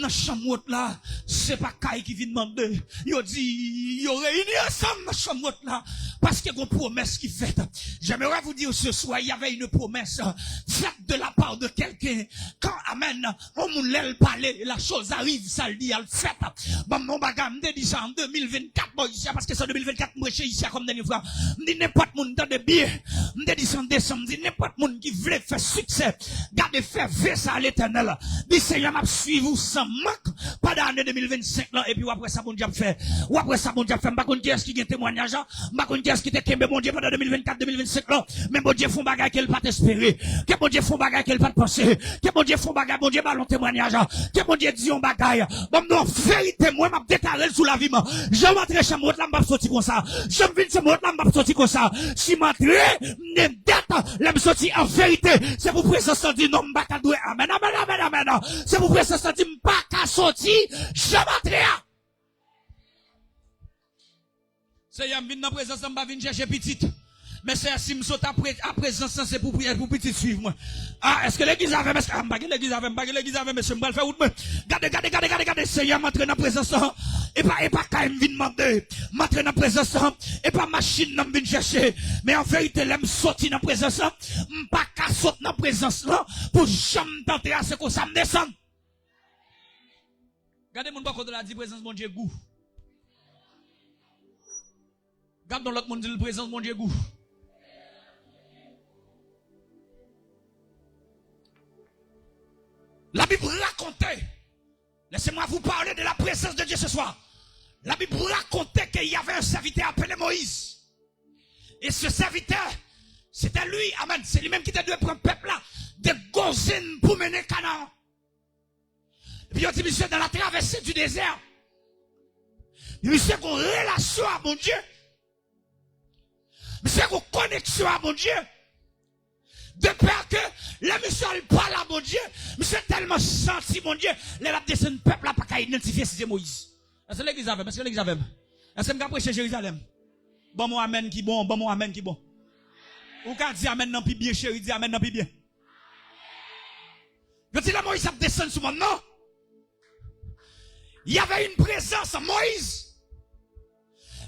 Dans chambre haute là, c'est pas Kai qui vient demander. Yo dit yo réunis ensemble dans chambre haute là. Parce qu'il y a une promesse qui fait. J'aimerais vous dire ce soir, il y avait une promesse faite de la part de quelqu'un. Quand, amen, on nous l'aile parler, la chose arrive, ça le dit, elle fait. Bon, mon bagage, me dit ça en 2024, bon, ici, parce que c'est en 2024, moi, je suis ici comme dernière fois. Me dit n'importe monde dans des biens. Me dit ça en décembre, me dit n'importe monde qui voulait faire succès. Gardez, faire ça à l'éternel. Dit, Seigneur, m'a suivre sans manque, pas dans l'année 2025, là, et puis après ça, bon Dieu fait. Ou après ça, bon Dieu fait, m'pas qu'on dit, est-ce qu'il y a un témoignage, m'pas qu'on dit, est-ce qu'il y a un bon Dieu pendant 2024, 2025, là, mais bon Dieu font bagage qu'elle pas espérer, que bon Dieu font bagage qu'elle pas penser, que bon Dieu font bagage, bon Dieu ballon témoignage, que bon Dieu dit on bagage, bon non, vérité, moi, m'a déclaré sous la vie, je m'entre chez moi, là, m'a sorti comme ça, je m'viens chez moi, là, m'a sorti comme ça, si m'entre, ne dette, là, m'a sorti en vérité, c'est pour présence dit non, m'pas qu'à douer, amen, amen, amen, amen, c'est pour présence dit m'pas qu'à sortir, je m'entre. C'est y'a vinn dans présence, m'pas vinn chercher petite. Mais c'est si m'saute à présence, c'est pour prier, pour petite suivre moi. Ah, est-ce que l'église avait, est-ce que m'pas l'église avait, monsieur m'pas le faire route moi. Gardez, Seigneur m'entre dans présence, et pas quand m'vinn demander, m'entre dans présence, et pas machine n'a m'vinn chercher. Mais en vérité, l'aime sorti dans présence, m'pas qu'à sauter dans présence là, pour jamais tenter à ce que ça me descende. Regardez mon bako de la dit présence mon Dieu goût. Garde dans l'autre monde dit présence mon Dieu goût. La Bible racontait, laissez-moi vous parler de la présence de Dieu ce soir. La Bible racontait qu'il y avait un serviteur appelé Moïse. Et ce serviteur, c'était lui, amen, c'est lui-même qui t'a dû prendre le peuple là, de Gozine pour mener Canaan. Et puis il dit, monsieur, dans la traversée du désert, monsieur, qu'on relation à mon Dieu. Monsieur, qu'on connexion à mon Dieu. De peur que la mission parle à mon Dieu, monsieur tellement senti mon Dieu, les la descendre peuple là pas qu'à identifier si c'est Moïse. Est-ce que l'église avait? Est-ce que l'église avait? Est-ce que m'ka prêcher Jérusalem? Bon mon amen qui bon, bon mon amen qui bon. Ou quand dit amen non plus bien chéri, dit amen non plus bien. Je dis là Moïse a descendu sur mon nom. Il y avait une présence en Moïse.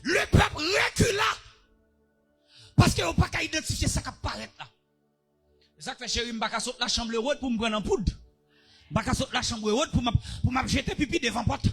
Le peuple recula. Parce qu'il n'y a pas qu'à identifier ça qui apparaît là. C'est ça que fait chéri, m'baka saute la chambre haute pour me prendre en poudre. M'baka saute la chambre haute pour m'a jeter pipi devant porte.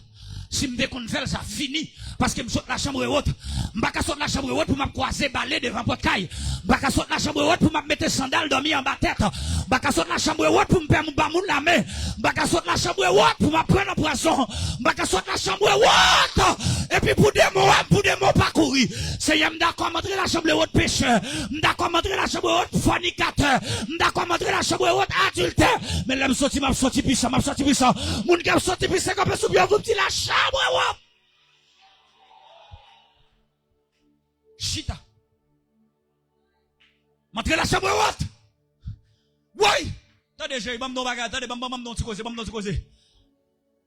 Si me déconne faire ça fini parce que me saute la chambre haute. M'baka saute la chambre haute pour m'a croiser balai devant porte caille. M'baka saute la chambre haute pour m'a mettre sandales dormir en bas tête. M'baka saute la chambre haute pour me faire mon la main. M'baka saute la chambre haute pour m'a prendre en poisson. M'baka saute la chambre haute et puis pour des mots parcourir. C'est y'a m'dakon montrer la chambre haute pécheur. M'dakon montrer la chambre haute fornicateur. M'dakon montrer la chambre haute adultère. Mais là m'a sorti puissant. Moun qui a sorti puissant comme ça bien vous petit la chambre haute. Chita. Montrer la chambre haute. Oui. Attendez, j'ai bam don bagage, attendez, bam cause.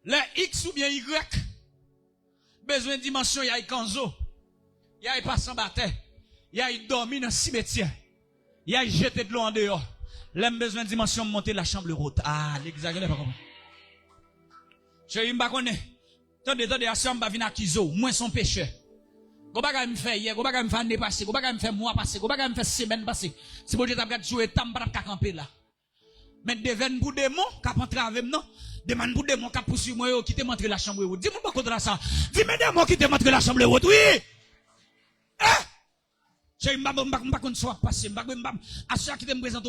Les X ou bien Y. Besoin de dimension, il y a kanzo. Il y a pas sans bataille. Il y a dormi dans le cimetière. Il y a jeté de l'eau en dehors. L'aime besoin de dimension monter la chambre haute. Ah, l'exagéré pas comment. Je m'pa connaît. Attendez, assemble va venir accuser moi son pécheur. Go baga me fait hier, go baga me fait année passée, go baga me fait mois passé, go baga me fait semaine passée. Si bon Dieu t'a gade jouer tam pas ka camper là. Mais devine pour démon qu'a entrer avec non. Demande pour démon qu'a poursuivre moi qui te montre la chambre haute. Dis-moi pas contre ça. Dis-moi démon qui te montre la chambre haute. Oui. J'ai m'pa qu'on soit passé, m'pa à ceux qui te me présente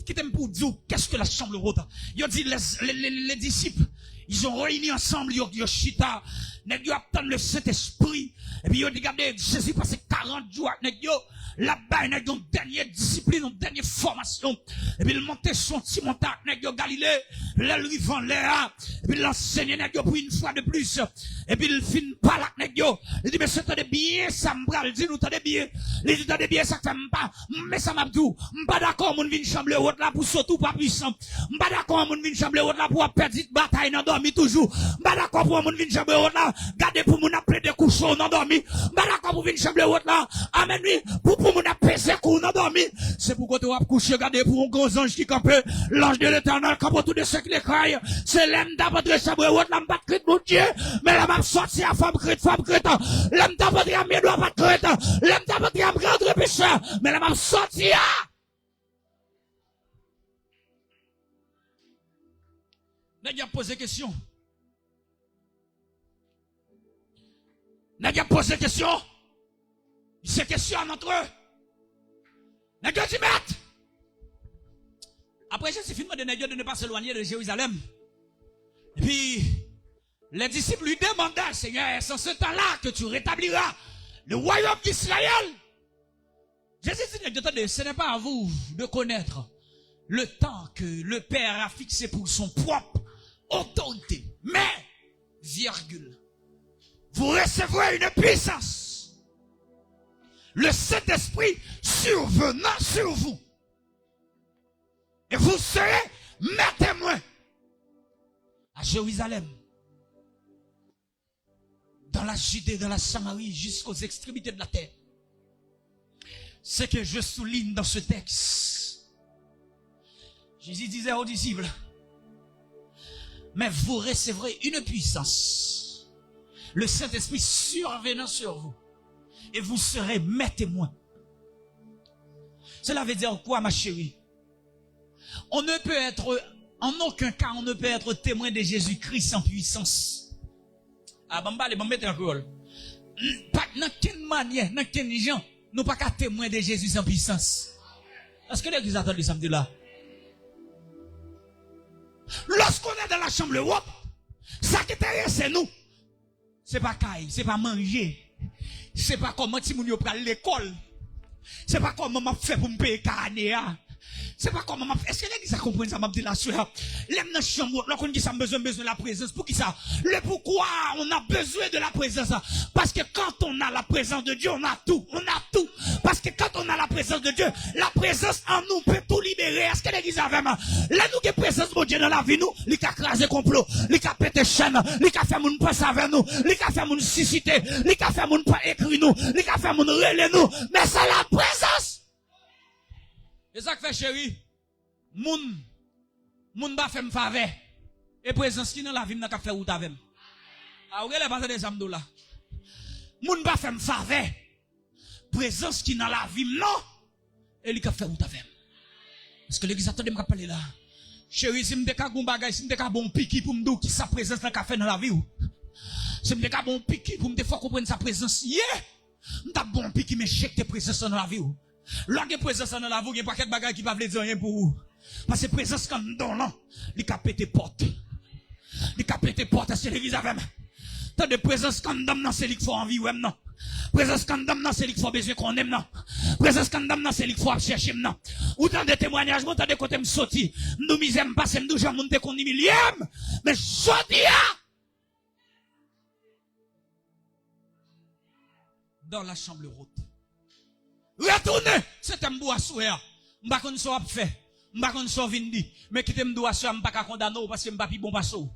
qui t'aime pour dire qu'est-ce que la chambre haute. Yo dit les disciples, ils ont réuni ensemble yo chita, nèg yo attend le Saint-Esprit et puis yo dit regardez Jésus passé 40 jours avec nèg yo là-bas nèg yo dernière discipline, une dernière formation et puis il montait son petit montagne nèg yo Galilée, là lui vend l'air et puis l'enseigner nèg yo pour une fois de plus et puis il fin parler avec nèg yo. Il dit mais c'était bien ça m'bral dit nous tendez bien. Il dit tendez bien ça fait pas mais ça m'a dit m'pas d'accord moun vinn chambre haute là pour surtout pas puissant. M'pas d'accord moun vinn chambre haute là pour perdre bataille dans dormi toujours. Pas d'accord pour moun vin chambre haute là. Gardez pour moun appeler des coups chauds, non dormi. Pas d'accord pour vin chambre haute là. Amen, oui. Pour moun appeler coups, non dormi. C'est pourquoi tu vas coucher, gardez pour un gros ange qui campe. L'ange de l'éternel campe autour de ceux qui les craillent. C'est l'aime d'abord chambre haute là, m'pas crête mon Dieu. Mais là, m'a sorti à femme crête. L'aime d'abord à mes doigts pas crête. L'aime d'abord à me rendre pécheur. Mais là, m'a sorti à. N'a posé question. N'a posé question. C'est question entre eux. N'a dit mettre. Après, Jésus finit de ne pas s'éloigner de Jérusalem. Et puis, les disciples lui demandaient, Seigneur, c'est en ce temps-là que tu rétabliras le royaume d'Israël. Jésus dit, ce n'est pas à vous de connaître le temps que le Père a fixé pour son propre autorité. Mais, virgule, vous recevrez une puissance. Le Saint-Esprit survenant sur vous. Et vous serez mes témoins. À Jérusalem, dans la Judée, dans la Samarie, jusqu'aux extrémités de la terre. Ce que je souligne dans ce texte. Jésus disait aux disciples, mais vous recevrez une puissance. Le Saint-Esprit survenant sur vous. Et vous serez mes témoins. Cela veut dire quoi, ma chérie? On ne peut être, en aucun cas, on ne peut être témoin de Jésus-Christ en puissance. Ah, bon, allez, bon, mettez un rôle. Pas, dans quelle manière, dans quel genre, nous pas qu'à témoin de Jésus en puissance. Est-ce que l'église attend le samedi là? Lorsqu'on est dans la chambre haute, ça qui intéresse c'est nous. C'est pas caille, c'est pas manger. C'est pas comment si moun yo pral l'école. C'est pas comment m'a fait pour me payer canéa. C'est pas comment m'a fait. Est-ce que l'église a compris ça m'a dit la soeur? L'aime dans chambre, là qu'on dit ça besoin de la présence. Pour qui ça? Le pourquoi on a besoin de la présence? Parce que quand on a la présence de Dieu, on a tout. On a tout. Parce que quand on a la présence de Dieu, la présence en nous peut tout libérer. Est-ce que l'église a vraiment? Là nous qui présence de Dieu dans la vie nous, il a crasé complot, il a pété chaîne, il a fait moun penser avec nous, il a fait moun susciter, il a fait moun pas écrire nous, il a fait moun relais nous. Mais c'est la présence. Et ça que fait chérie, moun ba fait me faveur. Et présence qui dans la vie n'a qu'à faire route avec. Ah, vous regardez des amdo là. Moun ba fait me faveur. Présence qui dans la vie non. Et il a fait route avec. Est-ce que l'église attendait me parler là? Chérie, si m'de ka gon bagay, si m'de ka bon piqui pour m'dou qui sa présence n'a qu'à faire dans la vie ou. Si m'de ka bon piqui pour m'de faire comprendre sa présence. Yeah! M'ta bon piqui mais chèque tes présences dans la vie ou. Lorsque présence dans la vie, il n'y a pas quelque bagage qui va vous dire rien pour vous. Parce que présence quand nous donnons, il a pété porte. Il a pété porte, c'est l'église avec moi. Tant de présence quand nous donnons, c'est lui qu'il faut envie, ouais, non. Présence quand nous donnons, c'est lui qu'il faut besoin qu'on aime, non. Présence quand nous donnons, c'est lui qu'il faut chercher, non. Autant de témoignages, autant de côté me sorti. Nous misons pas, c'est nous, j'en monte qu'on y millième. Mais sorti, dans la chambre haute. Retournez, c'est un bois souhait. M'pa kon so ap fait, m'pa kon so vindi, mais qui t'aime doit so m'pa ka condamner parce que m'pa pi bon passo.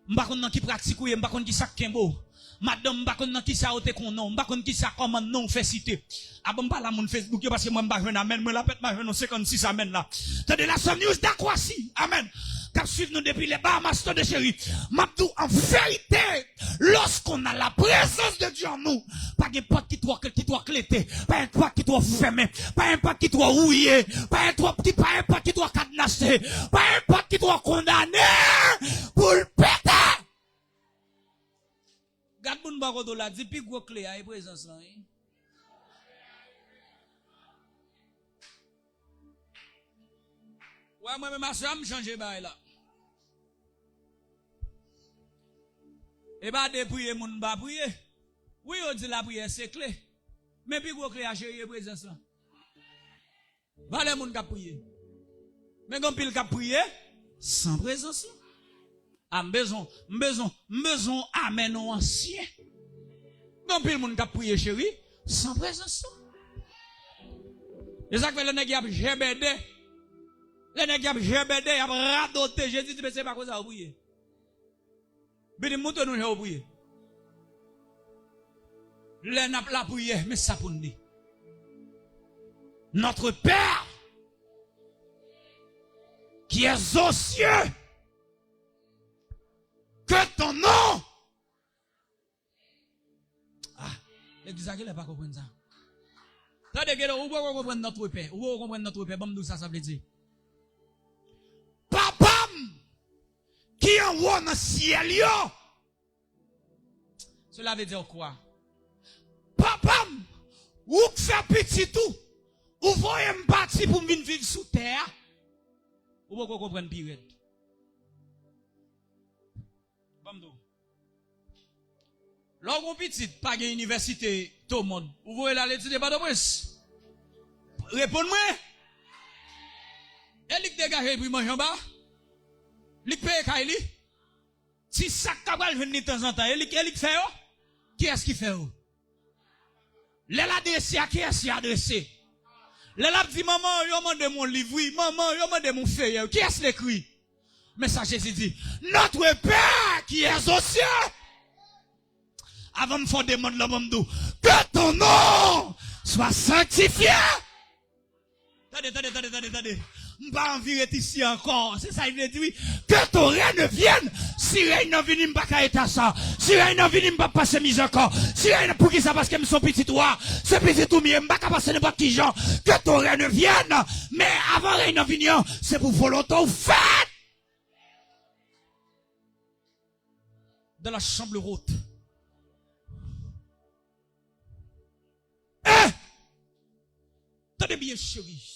M'pa kon nan ki pratique ou m'pa kon ki sak kembo. Madame m'pa kon nan ki sa ote kon non, m'pa kon ki sa comment non fait citer. Ah bon pas la mon Facebook parce que moi m'pa joindre amen, moi la pète m'a joindre 56 amen là. Tendez la somme news d'Aquasi. Amen. Cap suivre nous depuis les Bahamas de chéri. M'abdou en vérité, lorsqu'on a la présence de Dieu en nous, pas un porte qui doit cléter, pas un porte qui doit fermer, pas un porte qui doit rouiller, pas un porte qui doit cadenasser, pas un porte qui doit condamner pour le péter. Garde mon barodo là, dit puis gros clé à présence là. Ouais, moi, ma soeur, me change bail là. Et bah, de prier, moun ba prier. Oui, on dit la prière, c'est clé. Mais puis, gros clé à chérir présence là. Valez moun ka prier. Mais quand pile ka prier, sans présence là. Ah, besoin, amen ou ancien. Quand pile moun ka prier, chéri, sans présence là. Et ça que le nèg y a GBD. Les nèg y a GBD, y a radoté. Jésus dit, mais c'est pas quoi ça, prier. Bien, montre nous à prier. Là, n'a pas la prière, mais ça pour nous. Notre Père, qui es aux cieux, que ton nom. Ah, l'église n'a pas compris ça. Tandis où vous comprenez notre Père? Où vous comprenez notre Père? Bon, ça veut dire. Papa, qui en haut dans le ciel, yo. Cela veut dire quoi? Papa, où fait petit tout? Où voyez me partir pour venir vivre sous terre? Où vous comprenez pire? Bamdou. Lorsqu'on petit, pas de université, tout le monde. Vous voyez là l'étude pas de prince? Répondez-moi. Et il dégage puis mange en bas. Il paye Kaili. Si ça cabal venir de temps en temps, il fait oh? Qui est-ce qui fait oh? L'elle adressé à qui est-ce qui adressé? L'elle a dit maman, yo mande mon livre, oui, maman, yo mande mon feuille. Qui est-ce l'écrit? Mais ça Jésus dit, notre Père qui est aux cieux. Avant de faire demander le monde, que ton nom soit sanctifié. Attendez. M'pas envie d'être ici encore. C'est ça, il veut dire. Que ton règne vienne. Si règne n'a venu, m'pas qu'à être ça. Si règne n'a venu, m'pas passer mise encore. Si règne pour qui ça parce que me son petit toi. Ce petit tout mieux, m'pas qu'à passer n'importe qui gens. Que ton règne vienne. Mais avant règne n'a venu, c'est pour volonté ou fait. Dans la chambre haute. Tenez bien, chérie.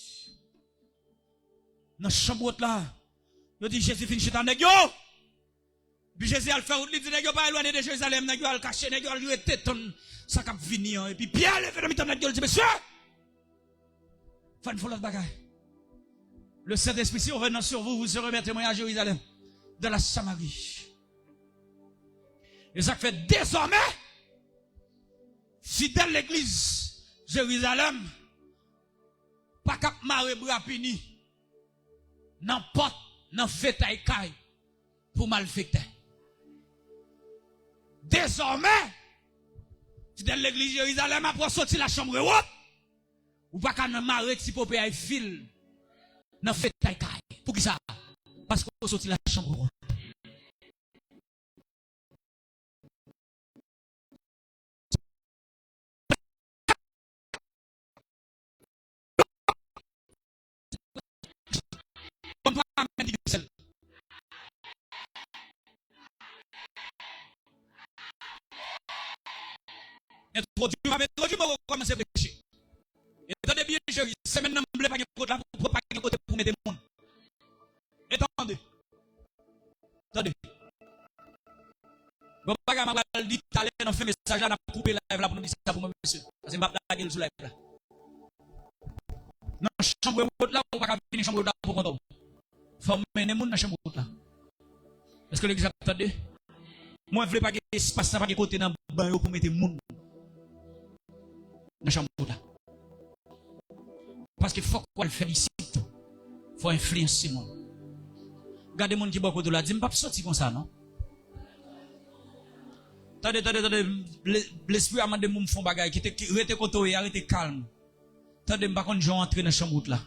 Dans la chambre haute là, il dit Jésus finit dans nèg yo. Puis Jésus a le fait, il dit nèg yo pas éloigné de Jérusalem, nèg yo a le caché, nèg yo a le téton, ça cap venir. Et puis Pierre levé dans mi-temps nèg yo, il dit monsieur, faut l'autre bagaille. Le Saint-Esprit si on revenant sur vous, vous serez mes témoins à Jérusalem, de la Samarie. Et ça fait désormais, fidèle l'église Jérusalem, pas cap marre bras pini, n'importe, n'en fait taille pour malfecter. Désormais, fidèle l'église Jérusalem, après sortir la chambre haute, ou pas qu'à marre si popé ay fil, n'en fait taille. Pour qui ça? Parce qu'on sortir la chambre haute. Introduis-moi, commencer à prêcher. Et attendez bien, chérie, c'est maintenant que je ne veux pas propager côté pour mettre le monde. Attendez. Attendez. Je ne vais pas dire tout à l'heure, on fait un message là, on a coupé la live là pour nous dire ça pour moi, monsieur. Parce que je ne vais pas blaguer sur la live là. Dans la chambre haute là, on ne va pas venir dans la chambre haute là pour qu'on tombe. Il faut mener les gens dans la chambre haute là. Est-ce que l'église a entendu? Moi, je ne veux pas que l'espace n'a pas de côté dans le bain pour mettre les gens dans la chambre là. Parce qu'il faut qu'on le félicite. Il faut influencer le monde. Regardez les gens qui sont côté là. Dis-moi pas sortir comme ça, non? Attendez. L'esprit a demandé de me faire des bagages qui était côté, arrêtez calme. Attendez, je ne sais pas comment entrer dans la chambre là.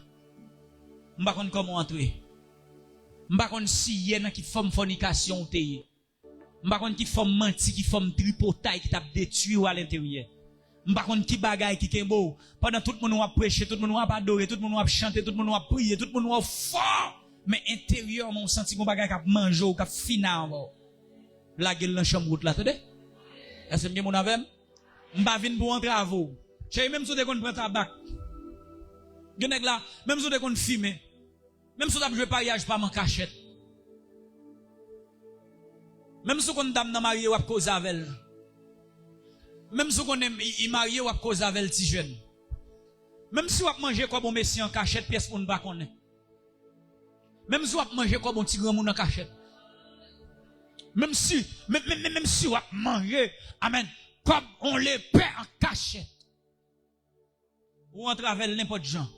Je ne sais pas comment entrer. Je ne sais pas si il y a qui forme fornication. Je ne sais pas qui forme menti, qui forme tripotaille, qui t'a détruit à l'intérieur. M'pa konn ki bagay ki kembo pendant tout le monde a prêché, tout le monde a adoré, tout le monde a chanté, tout le monde a prié, tout le monde a fort, mais intérieurement on senti qu'on bagay k'ap manger ou k'ap finalement la gueule dans chambre là, attendez. Est-ce que mon avec m'pa vinn pour entrer à vous. J'ai même si on qu'on prend tabac. Genèg là, même si on qu'on fumer, même si on a joué pariage pas en cachette. Même si on dame dans marié ou a cause avec elle. Même si on est marié ou à cause avec le petit jeune. Même si on a mangé quoi bon messie en cachette, pièce pour ne pas connaître. Même si on a mangé quoi bon petit grand monde en cachette. Même si on a mangé, amen, comme on les paie en cachette. Ou on travaille n'importe gens.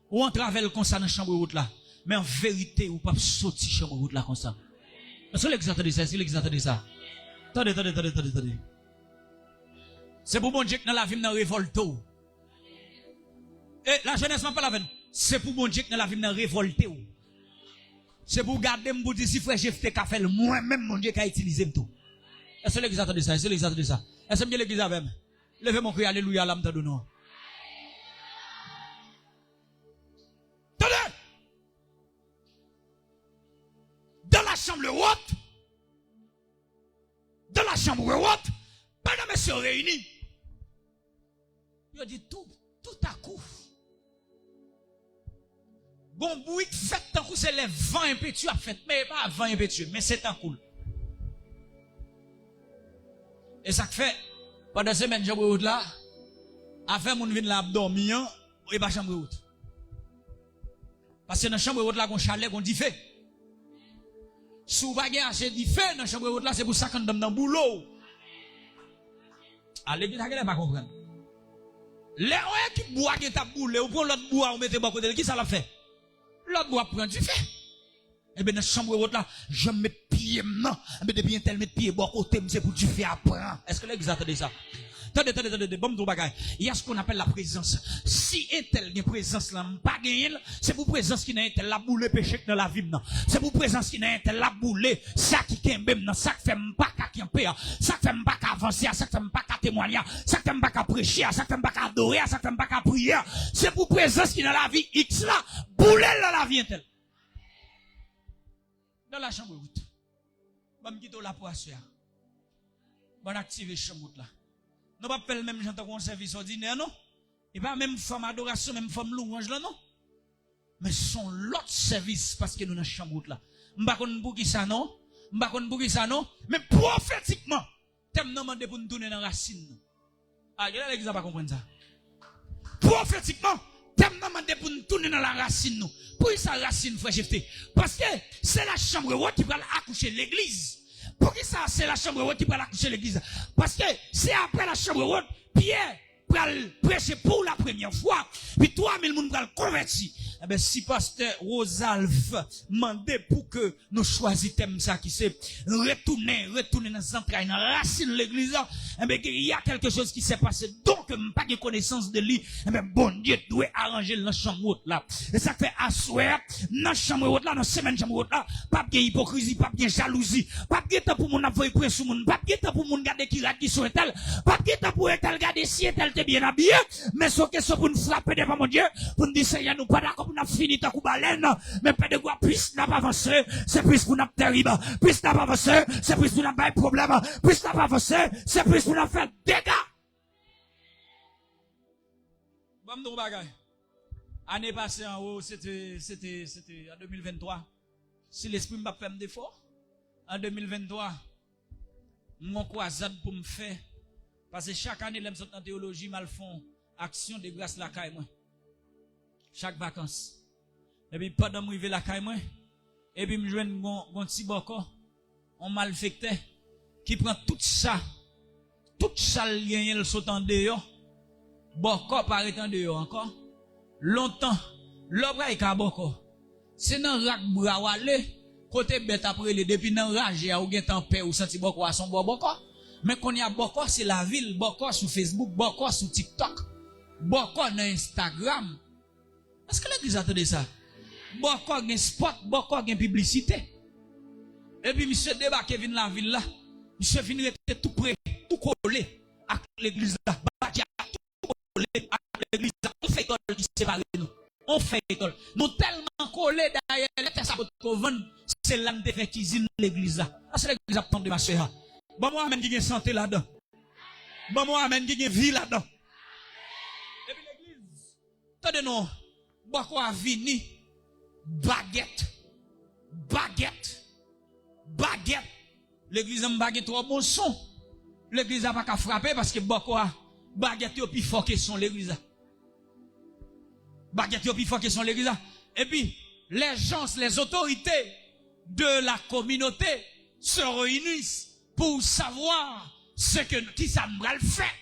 Ou on travaille comme ça dans la chambre haute là. Mais en vérité, ou pas sortir chambre haute là comme ça. Est-ce que l'exemple de ça? C'est l'exemple de ça. Attendez. C'est pour bon Dieu que dans la vie nous révoltons. Et la jeunesse m'a pas la veine. C'est pour bon Dieu que dans la vie nous révoltons. C'est pour garder mon dire si frère j'ai fait café moi-même mon Dieu qui a utilisé tout. Est-ce que l'église attend ça? Est-ce que l'église attend ça? Est-ce que l'église avec? Levez mon cri alléluia l'âme de nous. Attendez. Dans la chambre haute. Dans la chambre haute, pendant que messieurs réunis, il a dit tout à coup. Bon bruit fait tant que c'est les vents impétueux à fait, mais pas vent impétueux, mais c'est tant cool. Et ça fait, pendant cette semaine, chambre haute là, afin mon vin là dormir, et pas chambre haute. Parce que dans la chambre haute là, on chalet, on dit fait. Si vous n'avez pas assez de fait dans la chambre haute là, c'est pour ça qu'on donne dans le boulot. Allez, vous n'avez pas compris. Les gens qui boivent qui t'a boulé, ou pour l'autre bois, on mette bon côté, qui ça l'a fait? L'autre bois prend du fait. Et bien dans la chambre haute là, je mets pied maintenant. Mais depuis un tel met pied bon côté, c'est pour du fait apprendre. Est-ce que l'ex attendez ça? Attendez, bon bagay. Il y a ce qu'on appelle la présence. Si un tel une présence là, pas gagné, c'est pour présence qui n'a un tel la boule péché dans la vie. C'est pour présence qui n'a un tel la boule, ça qui kembe dans ça qui fait pas qu'à camper, ça qui fait pas qu'à avancer, ça qui fait pas qu'à témoigner, ça qui fait pas qu'à prêcher, ça qui fait pas qu'à adorer, ça qui fait pas qu'à prier. C'est pour présence qui dans la vie X là, boule dans la vie un tel. Dans la chambre haute. Bon me quitter la poisse. Bon activer chambre haute là. Nous pas faire même gens un service ordinaire non. Et pas même forme adoration, même forme louange là non. Mais son l'autre service parce que nous dans chambre là. M'pa konn pour qui ça non. M'pa konn pour qui ça non. Mais prophétiquement, t'aimes nous demander pour nous tourner dans racine. Ah, l'église pas comprendre ça. Prophétiquement, t'aimes nous demander pour nous tourner dans la racine nous. Pour ça racine frère Jefté. Parce que c'est la chambre haute qui va accoucher l'église. Pour qui ça c'est la chambre haute qui va accoucher l'église? Parce que c'est après la chambre haute, Pierre va prêcher pour la première fois, puis 3000 personnes vont convertir. Eh bien, si pasteur Rosalve mandait pour que nous choisissions ça qui c'est retourner dans les entrailles, dans la racine de l'église, eh bien, il y a quelque chose qui s'est passé. Donc, pas de connaissance de lui. Eh bien, bon Dieu doit arranger dans la chambre haute là. Et ça fait asseoir dans la chambre haute là, dans la semaine chambre haute là, pas de hypocrisie, pas de jalousie, pas de temps pour mon avoir pris sur mon, pas de temps pour mon garder qui rate qui sont tel, pas de temps pour tel garder si tel t'es bien habillé, mais c'est question pour nous frapper devant mon Dieu, pour nous dire, Seigneur, nous pas d'accord. On a fini ta coup baleine, mais pas de quoi, plus n'a pas avancé, c'est plus pour nous terrible, plus n'a pas avancé, c'est plus pour nous pas de problème, plus n'a pas avancé, c'est plus pour nous faire dégâts. Bon, nous bagay. Année passée en haut, c'était en 2023. Si l'esprit m'a fait un défaut, en 2023, mon croisade pour me faire, parce que chaque année, les en théologie mal font action de grâce la caille moi. Chaque vacances. Et puis pendant que je vais la caille moi, et puis je joue un petit boko, on malfecté, qui prend tout ça lien le saute en dehors, boko paraît en dehors encore, longtemps, l'obra est à boko. C'est dans rak bra wale, côté bête après les depuis dans rage, ou gen temps paix ou senti boko à son boko. Mais qu'on y a boko c'est la ville, boko sur Facebook, boko sur TikTok, boko dans Instagram. Est-ce que l'église attendait ça? Beaucoup de spot, beaucoup de publicité. Et puis, monsieur débarque vient la ville là. Monsieur vient rester tout près, tout collé à l'église là. Tout collé à l'église là. On fait école qui sépare nous. On fait école. Nous tellement collés derrière les ça pour vendre. C'est là que fait cuisine l'église là. C'est l'église attend de ma soeur. Bon, moi, amène qui a santé là-dedans. Bon, moi, amène qui a vie là-dedans. Et puis l'église. Attendez-nous. Beaucoup a vini, baguette. L'église a baguette trop bon son. L'église a pas qu'à frapper parce que beaucoup a baguette yo plus fort que son l'église. Baguette yo plus fort que son l'église. Et puis, les gens, les autorités de la communauté se réunissent pour savoir ce que, qui ça va le faire.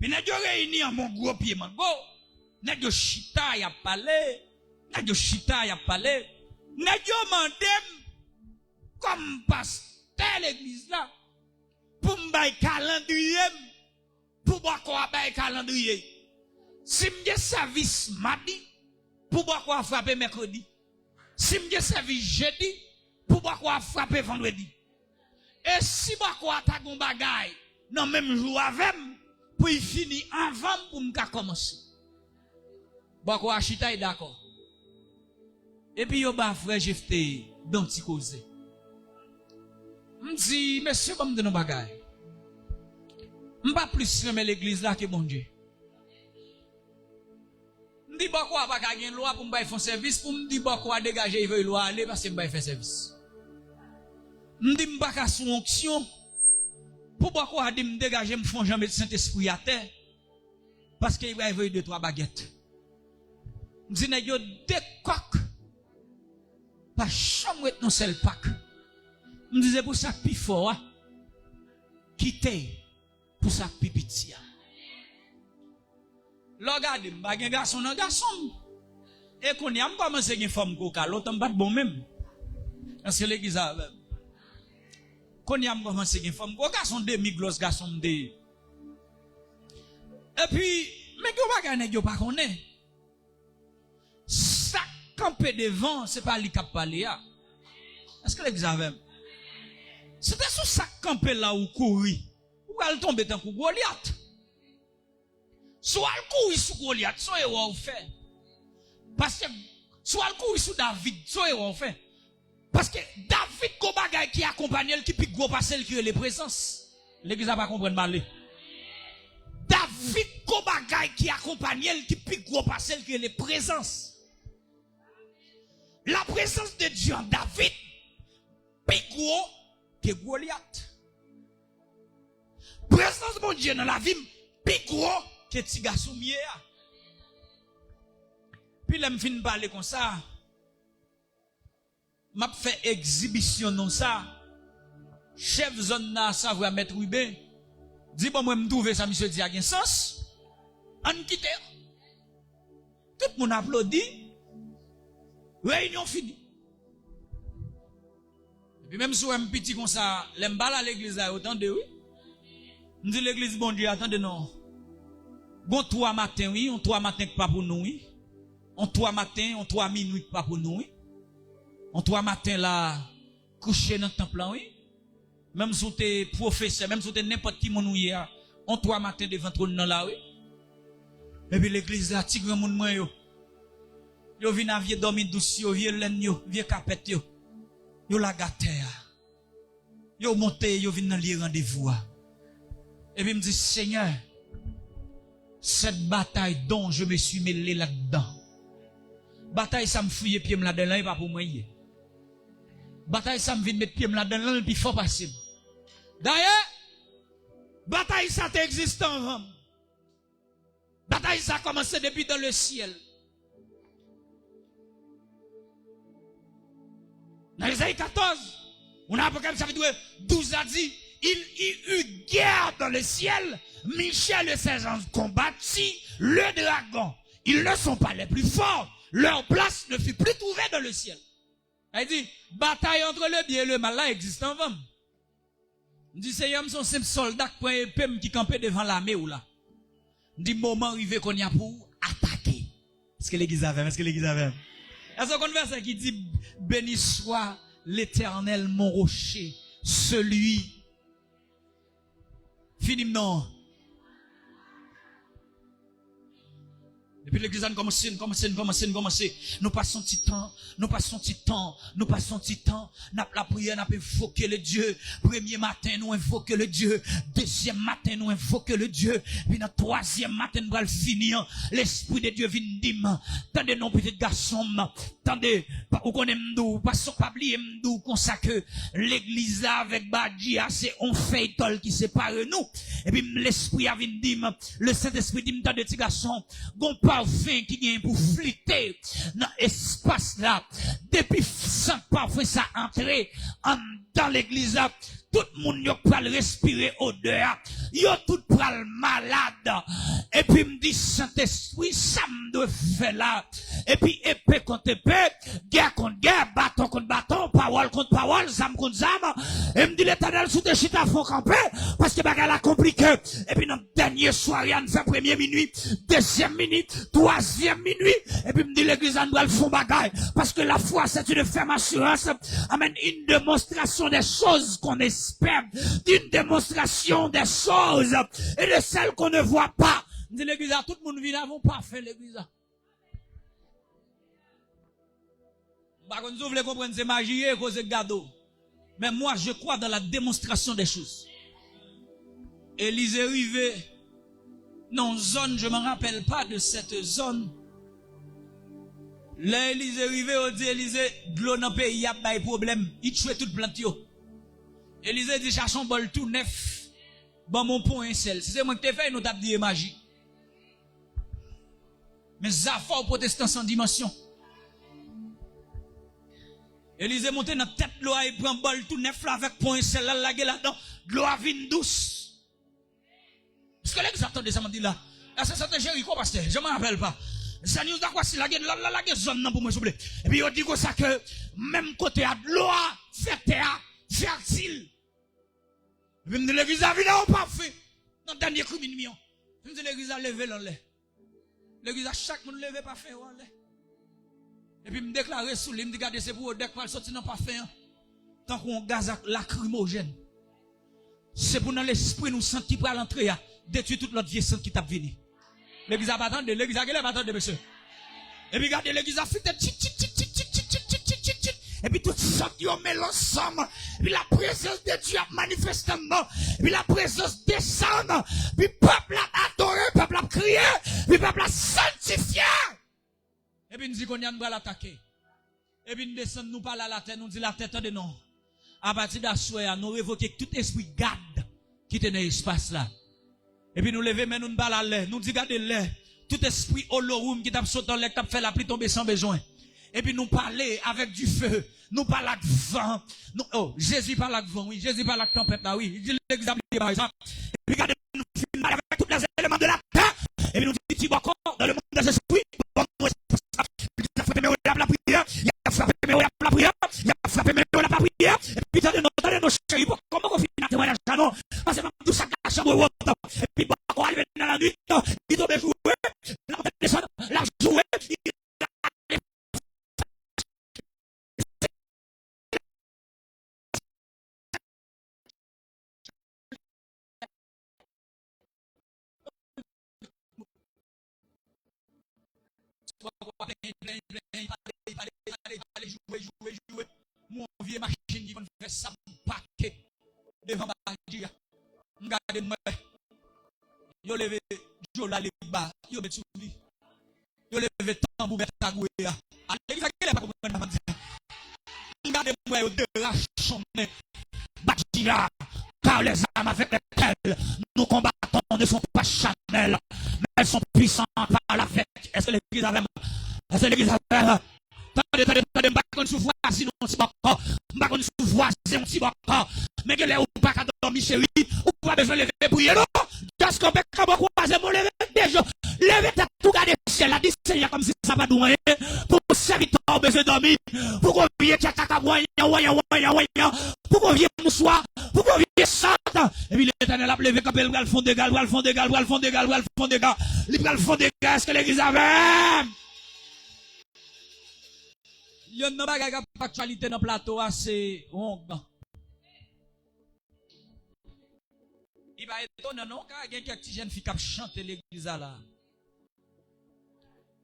Puis, nous réunis en mon gros pied, mon go. Nèg yo chita y a parlé, nèg yo mandem comme pasteur l'église là pour m'bay calendrier pour boire quoi bay calendrier. Si m'ge service mardi pour boire quoi frapper mercredi. Si m'ge service jeudi pour boire quoi frapper vendredi. Et si boire quoi ta gon bagay non même jour avec pour y finir avant pour m'ka commencer. Boire quoi chita est d'accord. Et puis yo ba frère Jefté donc ti cause. M'di monsieur comme de nos bagay. M'pas plus aimer l'église là que bon Dieu. M'di ba quoi pas ka gen loi pour m'bay faire service pour m'di ba quoi dégager il veut loi aller parce que m'bay faire service. M'di m'pas ka son onction pour ba quoi di me dégager me font jamais Saint-Esprit à terre parce que il veut deux trois baguettes. M'di nèg yo deux coq pas chambre non seul pack. M'disait pour ça plus fort quitter pour ça plus petit. Regardez, m'pa gen garçon nan garçon. Et qu'on y a commencé gen femme coca, l'autre m'pas bon même. Parce que l'église a qu'on y a commencé gen femme coca, garçon demi gloss garçon de. Et puis mais qu'on pas gagner yo pas connaît. Ça camper devant, c'est pas lui qui parler a. Est-ce que l'église a même? C'était sous ça camper là ou courir. Ou elle tomber dans coup Goliath. Soit elle courir sous Goliath, soit elle va faire. Parce que soit elle courir sous David, soit elle va faire. Parce que David go bagay qui accompagne elle qui pique gros passer qui est les présences. L'église a pas comprendre mal. David go bagay qui accompagne elle qui pique gros passer qui est les présences. La présence de Dieu en David pique gros que Goliath. Présence de mon Dieu dans la vie, plus gros que petit garçon mieux. Puis là, je finis de parler comme ça. Je fait exhibition dans ça. Chef zone na ça va mettre Rubé. Dis bon moi me trouver ça monsieur dit a un sens. On quitte. Tout le monde applaudit. Réunion finie. Et puis même si on petit comme ça, l'aime pas à l'église là autant de oui. On dit l'église bon Dieu attendez non. Bon 3 matin oui, on 3 matin pas pour nous oui. On 3 matin, on 3 minutes pas pour nous oui. On 3 matin là coucher dans le temple oui. Même si tu es professeur, même si tu es n'importe qui mon oui, on 3 matin devant trône là oui. Et puis l'église là ti grand monde moi yo. Yo vinn à vieux dormir douce yo, vieux laine yo, vieux capette yo. Yo la gâté. Yo monté, yo vinn dans li rendez-vous. Et puis me dit Seigneur, cette bataille dont je me suis mêlé là-dedans. Bataille ça me fouille pied me là-dedans et pas pour moi. Bataille ça me vient mettre pied me là-dedans et puis faut passer. D'ailleurs, bataille ça existe avant. Bataille ça a commencé depuis dans le ciel. Dans Isaïe 14, on a Apocalypse chapitre 12 a dit, il y eut guerre dans le ciel, Michel et ses anges combattit le dragon. Ils ne sont pas les plus forts, leur place ne fut plus trouvée dans le ciel. Il dit, bataille entre le bien et le mal là existe en vain. Il dit, Seigneur, son simple soldat qui campait devant l'armée ou là. Il dit, moment arrivé qu'on y a pour attaquer. Est-ce que l'église avait? Est-ce que l'église avait? Est-ce qu'on verset qui dit, béni soit l'Éternel mon rocher, celui. Finis non. Depuis l'église a commencé. Nous passons petit temps. La prière, nous invoqué le Dieu. Premier matin, nous invoquer le Dieu. Deuxième matin, nous invoquer le Dieu. Puis dans troisième matin, nous allons finir. L'Esprit de Dieu vient dire, tendez non petit garçon, tendez, ou qu'on aime nous, pas oublier nous, comme ça que l'église avec Badia, c'est on fait tol qui sépare nous. Et puis l'Esprit a vient dire, le Saint-Esprit dit, tendez petit garçon, gon parfum qui vient pour flûter dans l'espace là. Depuis sans parfum ça entrer dans l'église là, tout le monde yo pral respirer odeur, yo tout pral malade. Et puis me dit Saint-Esprit, ça me doit faire là. Et puis épée contre épée, guerre contre guerre, bâton contre bâton, parole contre parole, zame contre zame. Et me dit l'Éternel sous tes chita faut camper, parce que bagarre la compliqué. Et puis notre dernier soir, il fait premier minuit, deuxième minuit, troisième minuit. Et puis me dit l'église en doit le fond bagaille. Parce que la foi, c'est une ferme assurance. Amen. Une démonstration des choses qu'on espère. Une démonstration des choses et de celles qu'on ne voit pas. Dit l'église, tout le monde vient avant pas faire l'église. Par contre, vous voulez comprendre, c'est magie et cause de gado. Mais moi, je crois dans la démonstration des choses. Élise est arrivé dans une zone, je ne me rappelle pas de cette zone. Là, Élise est arrivé, on dit, Élise, de l'eau dans le pays, il y a pas de problème. Il tue toute plante. Élise dit, cherche un bol tout neuf. Bon, mon point est seul. Si c'est moi qui t'ai fait, nous t'as dit magie. Mais ça fait protestant sans dimension. Élise est monté dans la tête de l'eau, il prend un bol tout neuf là avec point seul là, là-dedans. De l'eau vine douce. Est-ce que les attendez ça m'a dit là? Là, c'est Jéricho, pasteur. Je ne me rappelle pas. Ça nous a quoi si la zone pour moi, s'il vous plaît. Et puis, on dit que ça que, même côté à de l'eau, fertile. Et puis, l'église a vu là, on pas fait. Dans le dernier coup, million. Puis, l'église a levé l'air. L'église a chaque monde levé, pas fait, l'air. Et puis, me déclarer sous lui, me dit, regardez, c'est pour dès qu'on sortir dans pas fait, tant qu'on gaz lacrymogène. C'est pour dans l'esprit nous sentir pour l'entrée, détruire toute notre vie sans qui t'a venu. L'église a battu, l'église a battu, monsieur. Et puis, regardez, l'église a fait et puis tout ça qui ont mis ensemble. Et puis la présence de Dieu a manifestement. Et puis la présence descend. Puis peuple a adoré, peuple a crié. Puis peuple a sanctifié. Et puis nous dit qu'on y a l'attaquer. Et puis nous descendons, nous parlons à la terre, nous dit la tête de non. À partir d'assoir, nous révoquons tout esprit garde qui était dans l'espace là. Et puis nous levons, mais nous ne parlons à l'air. Nous disons, regardez l'air. Tout esprit holorum qui t'a sauté dans l'air, qui t'a fait la pluie tomber sans besoin. Et puis nous parler avec du feu. Nous parlons avec vent. Oh, Jésus parle avec vent, oui. Jésus parle avec tempête là, oui. Il l'examine par exemple. Et puis regardez, nous filmons avec tous les éléments de la terre. Et puis nous disons, tu vois encore dans le monde des esprits. Il a frappé mes la prière. Il a frappé mes la prière. Il a frappé mes la prière. Et puis attendez nos chéris. Comment on finit à témoigner à non? Parce que tout ça la chambre. Et puis on arrive dans la nuit. Il doit jouer. La jouer. Jouer. Mon vieux machine qui va faire ça paquet devant ma dia. Regardez-moi. Yo levé, yo la bas, yo met sous lui. Yo levé tambour met ta gouya. Allez, ça qui est pas comprendre. Regardez-moi yo de la chambre. Batia, car les âmes avec lesquelles nous combattons ne sont pas charnelles, mais elles sont puissantes par la fête. Est-ce que l'église avait est-ce que l'église avait attendez, m'bakon sou voisin on si bako, m'bakon sou voisin on si bako, mais que les ou pas qu'à dormir chérie, ou pas besoin lever prier non, parce qu'on peut comme croiser mon lever déjà, lever tête tout garder ciel la dit Seigneur comme si ça va douer pour serviteur besoin dormir, pour qu'on vienne tata voyant, pour qu'on vienne mousoir, pour qu'on vienne sante, et puis l'Éternel a levé comme le fond de gal, il fond de gal, est-ce que l'église avait il y a une bagaille actualité dans le plateau, c'est honte. Il va être étonnant, non? Car il y a quelques petits jeunes filles qui chantent l'église là.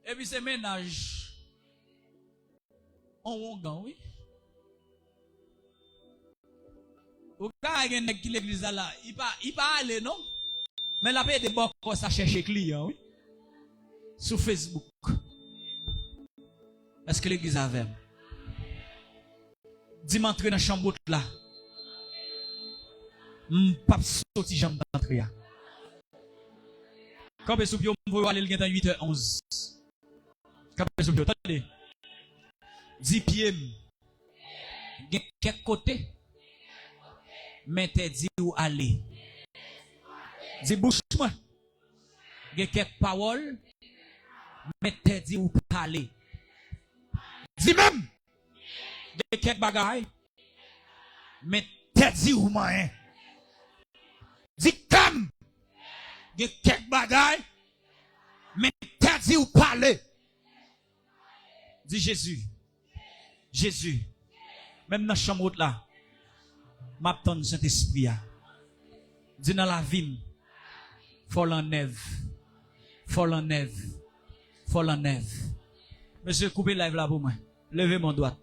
Et puis c'est ménage. En hongan, oui. Au cas il y a une qui l'église là, il pas aller, non? Mais la paix des bons comme ça chercher client, oui. Sur Facebook. Est-ce que l'église avait? Dis m'entrer dans la chambre là. Pas sorti jambe d'entrer. Quand vous soupiez, vous aller le 8h11. Quand vous soupiez, attendez. 10 pieds. Quel côté? Mettez dit où aller. Dis bouche moi. Il y a quelques paroles, mais t'es dit ou parler. Dis même, Il y a quelques bagailles, mais t'es dit ou moyen. Dis comme, il y a quelques bagailles, mais t'es dit ou parler. dis Jésus. Jésus. Même dans la chambre là, m'attends Saint-Esprit. Dis dans la vie, faut en neve. Faut en neve. Faut en neve. Monsieur, coupez live là pour moi. Levez mon doigt.